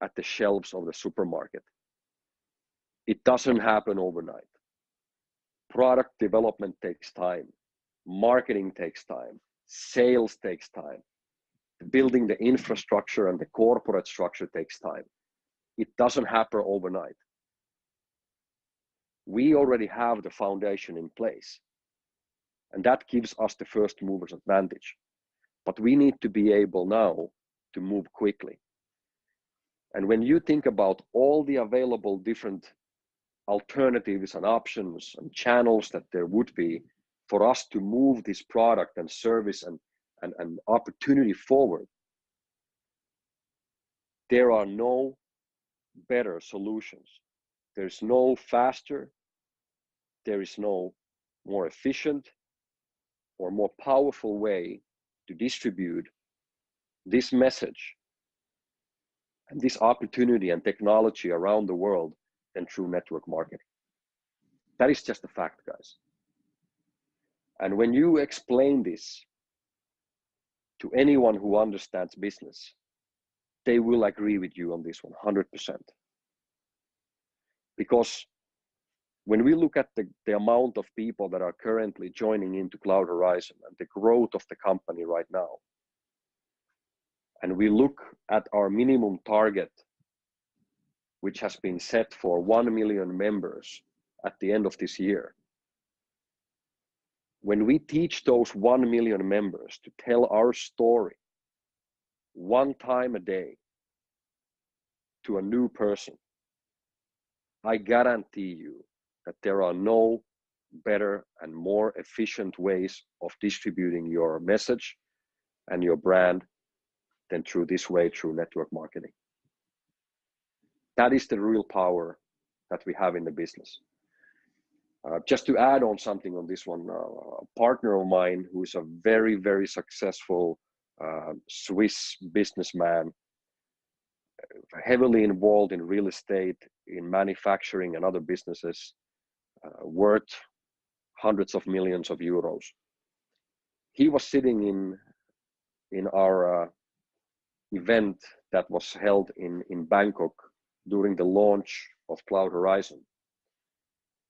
at the shelves of the supermarket. It doesn't happen overnight. Product development takes time. Marketing takes time. Sales takes time. Building the infrastructure and the corporate structure takes time. It doesn't happen overnight. We already have the foundation in place, and that gives us the first mover's advantage. But we need to be able now to move quickly. And when you think about all the available different alternatives and options and channels that there would be for us to move this product and service and opportunity forward, there are no better solutions. There's no faster, there is no more efficient or more powerful way to distribute this message and this opportunity and technology around the world than through network marketing. That is just a fact, guys. And when you explain this to anyone who understands business, they will agree with you on this 100%. Because when we look at the amount of people that are currently joining into Cloud Horizon and the growth of the company right now, and we look at our minimum target, which has been set for 1 million members at the end of this year, when we teach those 1 million members to tell our story one time a day to a new person, I guarantee you that there are no better and more efficient ways of distributing your message and your brand than through this way, through network marketing. That is the real power that we have in the business. Just to add on something on this one, a partner of mine who is a very, very successful Swiss businessman, heavily involved in real estate, in manufacturing and other businesses, worth hundreds of millions of euros. He was sitting in our event that was held in Bangkok during the launch of Cloud Horizon.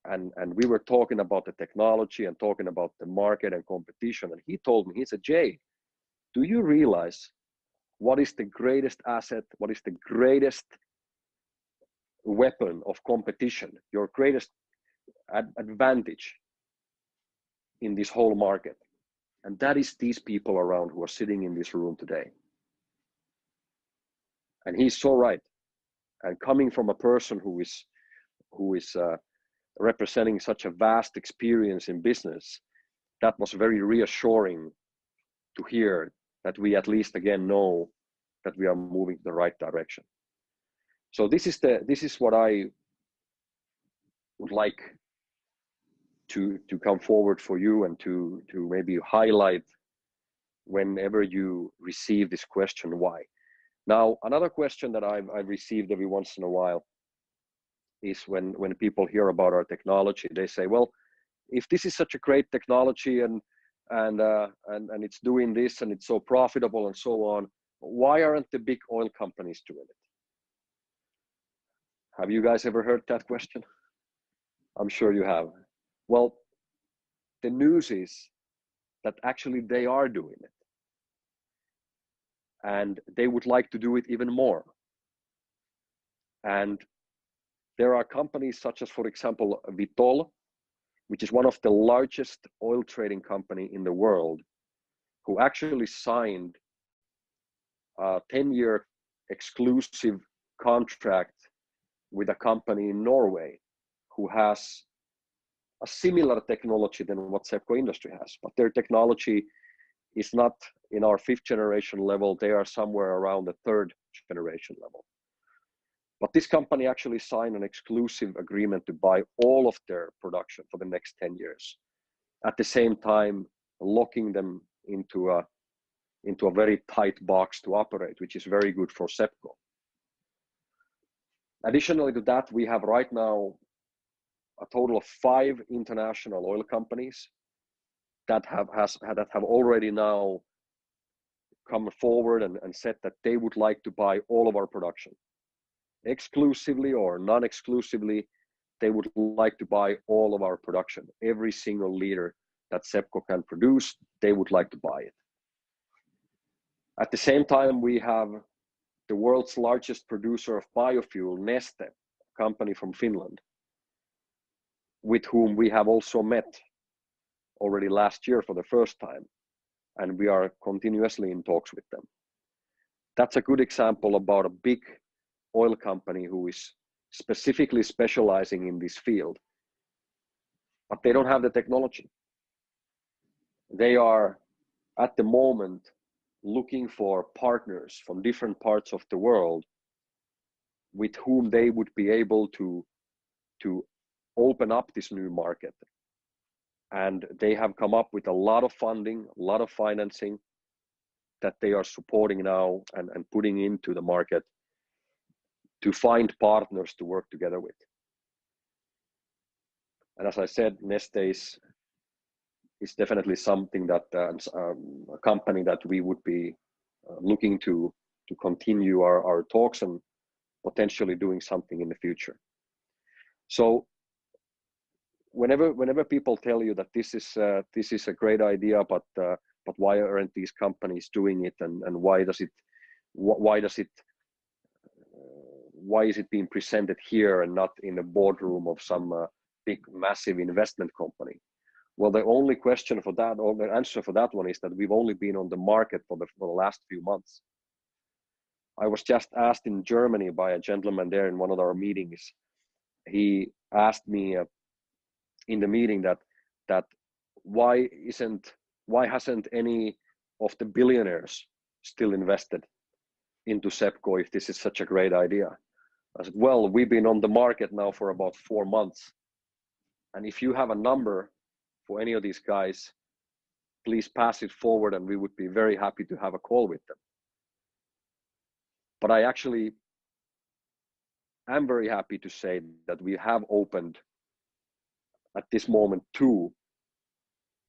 And we were talking about the technology and talking about the market and competition. And he told me, he said, Jay, do you realize what is the greatest asset? What is the greatest weapon of competition? Your greatest advantage in this whole market? And that is these people around who are sitting in this room today. And he's so right. And coming from a person who is representing such a vast experience in business, that was very reassuring to hear that we at least again know that we are moving in the right direction. So this is what I would like to come forward for you and to maybe highlight whenever you receive this question, why. Now, another question that I've received every once in a while is when people hear about our technology, they say, well, if this is such a great technology and it's doing this and it's so profitable and so on, why aren't the big oil companies doing it? Have you guys ever heard that question? I'm sure you have. Well, the news is that actually they are doing it. And they would like to do it even more. And there are companies such as, for example, Vitol, which is one of the largest oil trading company in the world, who actually signed a 10-year exclusive contract with a company in Norway who has a similar technology than what Sepco Industries has. But their technology is not in our 5th generation level. They are somewhere around the 3rd generation level. But this company actually signed an exclusive agreement to buy all of their production for the next 10 years. At the same time, locking them into a very tight box to operate, which is very good for Sepco. Additionally to that, we have right now a total of 5 international oil companies that have already now come forward and said that they would like to buy all of our production. Exclusively or non-exclusively, they would like to buy all of our production. Every single liter that Sepco can produce, they would like to buy it. At the same time, we have the world's largest producer of biofuel, Neste, a company from Finland, with whom we have also met already last year for the first time, and we are continuously in talks with them. That's a good example about a big oil company who is specifically specializing in this field, but they don't have the technology. They are at the moment looking for partners from different parts of the world with whom they would be able to open up this new market. And they have come up with a lot of funding, a lot of financing that they are supporting now and putting into the market to find partners to work together with. And as I said, Neste is definitely something that a company that we would be looking to continue our talks and potentially doing something in the future. So whenever people tell you that this is a great idea, but why aren't these companies doing it, and why is it being presented here and not in the boardroom of some big massive investment company? Well, the only question for that, or the answer for that one, is that we've only been on the market for the last few months. I was just asked in Germany by a gentleman there in one of our meetings. He asked me in the meeting that why hasn't any of the billionaires still invested into Sepco if this is such a great idea? I said, well, we've been on the market now for about 4 months, and if you have a number for any of these guys, please pass it forward and we would be very happy to have a call with them. But I actually am very happy to say that we have opened at this moment 2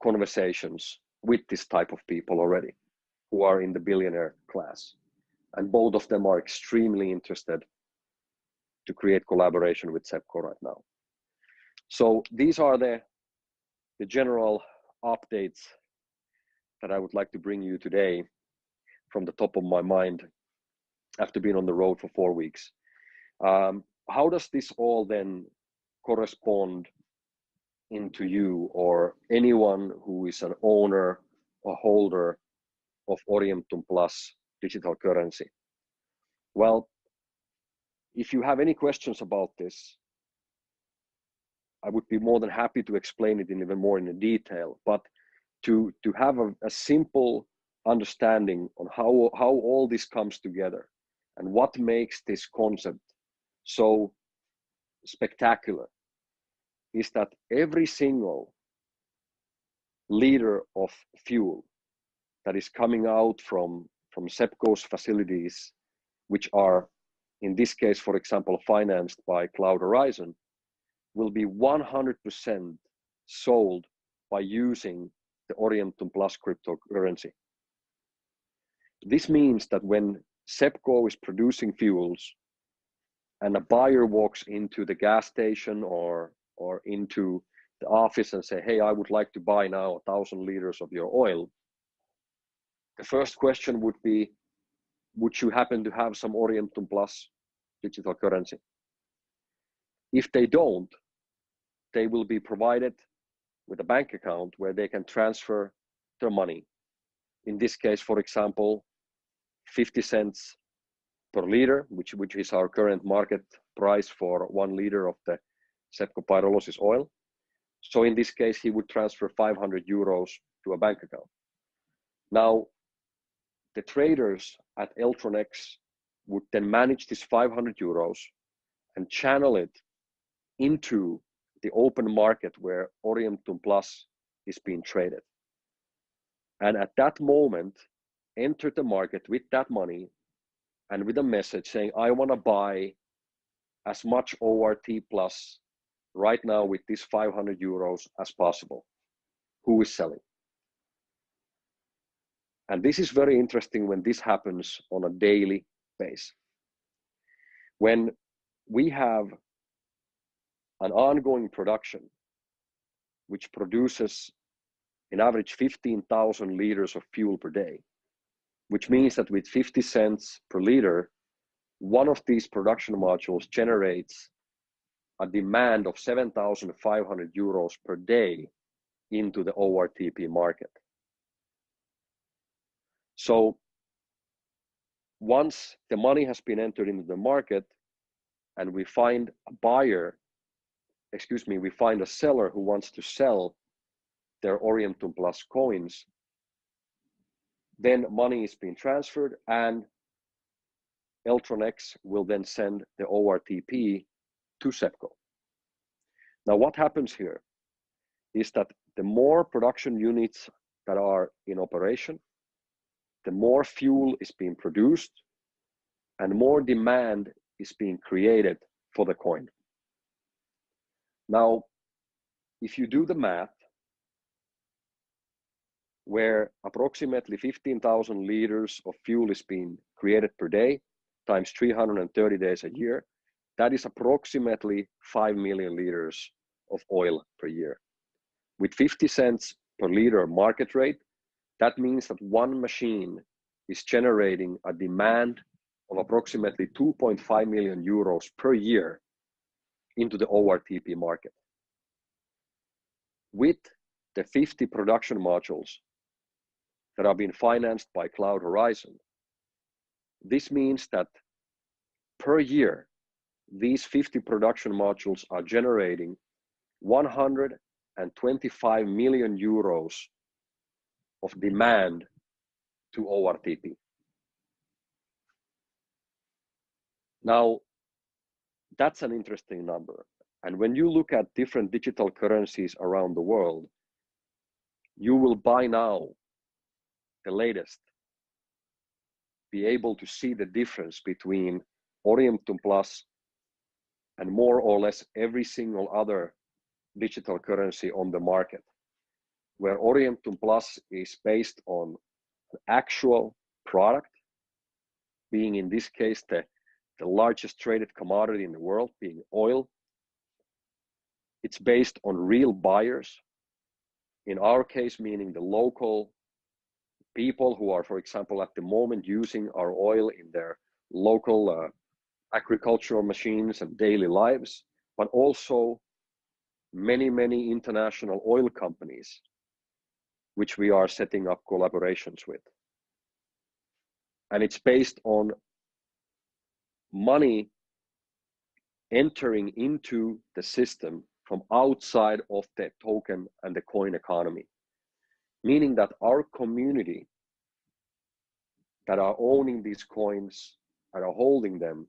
conversations with this type of people already who are in the billionaire class, and both of them are extremely interested to create collaboration with Sepco right now. So these are the general updates that I would like to bring you today from the top of my mind after being on the road for 4 weeks. How does this all then correspond into you or anyone who is an owner or holder of Orientum Plus digital currency? Well, if you have any questions about this, I would be more than happy to explain it in even more in detail, but to have a simple understanding on how all this comes together and what makes this concept so spectacular is that every single liter of fuel that is coming out from Sepco's facilities, which are in this case, for example, financed by Cloud Horizon, will be 100% sold by using the Orientum Plus cryptocurrency. This means that when Sepco is producing fuels and a buyer walks into the gas station or into the office and say, hey, I would like to buy now 1,000 liters of your oil, the first question would be, would you happen to have some Orientum Plus digital currency? If they don't, they will be provided with a bank account where they can transfer their money. In this case, for example, 50 cents per liter, which is our current market price for 1 liter of the Sepco pyrolysis oil. So in this case, he would transfer 500 euros to a bank account. Now, the traders at Eltronex would then manage this 500 euros and channel it into the open market where Orientum Plus is being traded. And at that moment, enter the market with that money and with a message saying, I want to buy as much ORT Plus right now with this 500 euros as possible. Who is selling? And this is very interesting when this happens on a daily basis. When we have an ongoing production which produces in average 15,000 liters of fuel per day, which means that with 50 cents per liter, one of these production modules generates a demand of 7,500 euros per day into the ORTP market. So once the money has been entered into the market and we find a buyer, we find a seller who wants to sell their Orientum Plus coins, then money is being transferred, and Eltronex will then send the ORTP to Sepco. Now, what happens here is that the more production units that are in operation, the more fuel is being produced and more demand is being created for the coin. Now, if you do the math, where approximately 15,000 liters of fuel is being created per day times 330 days a year, that is approximately 5 million liters of oil per year. With 50 cents per liter market rate, that means that one machine is generating a demand of approximately 2.5 million euros per year into the ORTP market. With the 50 production modules that are being financed by Cloud Horizon, this means that per year, these 50 production modules are generating 125 million euros of demand to ORTP. Now, that's an interesting number. And when you look at different digital currencies around the world, you will by now, the latest, be able to see the difference between Orientum Plus and more or less every single other digital currency on the market, where Orientum Plus is based on an actual product, being in this case the largest traded commodity in the world, being oil. It's based on real buyers. In our case, meaning the local people who are, for example, at the moment using our oil in their local agricultural machines and daily lives, but also many, many international oil companies, which we are setting up collaborations with. And it's based on money entering into the system from outside of the token and the coin economy, meaning that our community that are owning these coins and are holding them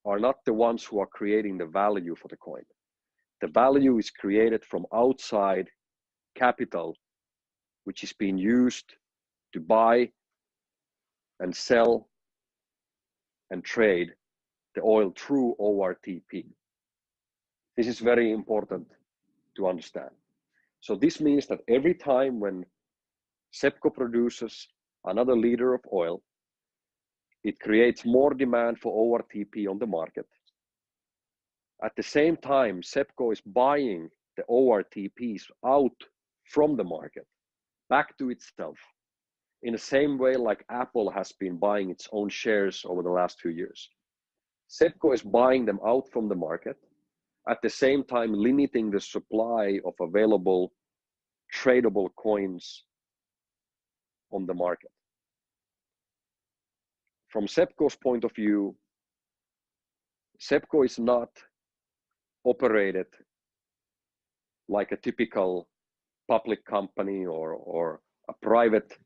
are not the ones who are creating the value for the coin. The value is created from outside capital, which is being used to buy and sell and trade the oil through ORTP. This is very important to understand. So this means that every time when Sepco produces another liter of oil, it creates more demand for ORTP on the market. At the same time, Sepco is buying the ORTPs out from the market, back to itself, in the same way like Apple has been buying its own shares over the last few years. Sepco is buying them out from the market, at the same time limiting the supply of available tradable coins on the market. From Sepco's point of view, Sepco is not operated like a typical public company or a private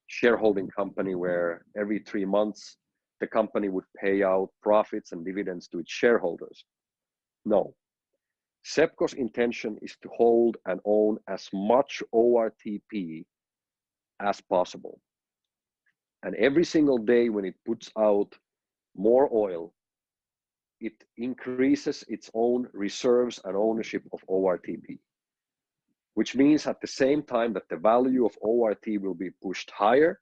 shareholding company where every 3 months the company would pay out profits and dividends to its shareholders. No. Sepco's intention is to hold and own as much ORTP as possible. And every single day when it puts out more oil, it increases its own reserves and ownership of ORTP, which means at the same time that the value of ORT will be pushed higher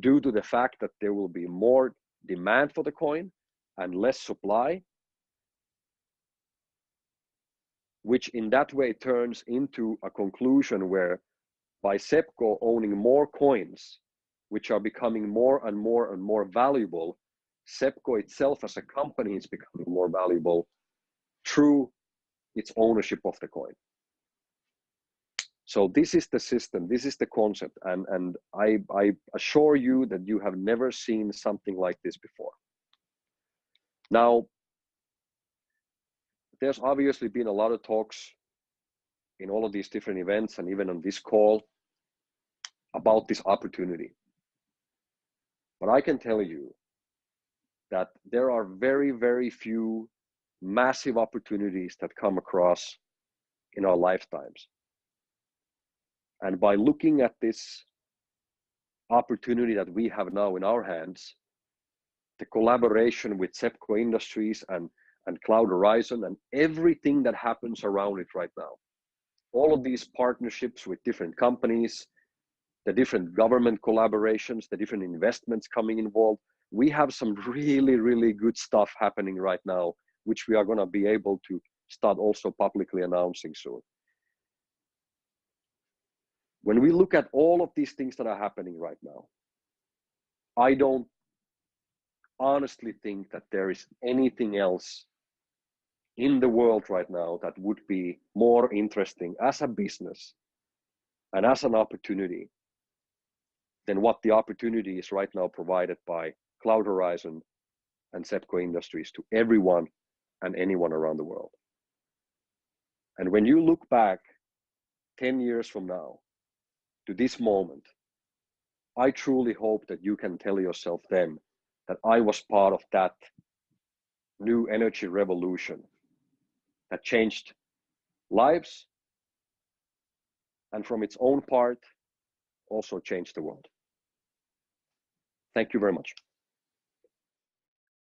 due to the fact that there will be more demand for the coin and less supply, which in that way turns into a conclusion where by Sepco owning more coins, which are becoming more and more and more valuable, Sepco itself as a company is becoming more valuable through its ownership of the coin. So this is the system, this is the concept, and I assure you that you have never seen something like this before. Now, there's obviously been a lot of talks in all of these different events and even on this call about this opportunity. But I can tell you that there are very, very few massive opportunities that come across in our lifetimes. And by looking at this opportunity that we have now in our hands, the collaboration with Sepco Industries and Cloud Horizon and everything that happens around it right now, all of these partnerships with different companies, the different government collaborations, the different investments coming involved, we have some really, really good stuff happening right now, which we are going to be able to start also publicly announcing soon. When we look at all of these things that are happening right now, I don't honestly think that there is anything else in the world right now that would be more interesting as a business and as an opportunity than what the opportunity is right now provided by Cloud Horizon and Sepco Industries to everyone and anyone around the world. And when you look back 10 years from now to this moment, I truly hope that you can tell yourself then that I was part of that new energy revolution that changed lives and from its own part also changed the world. Thank you very much.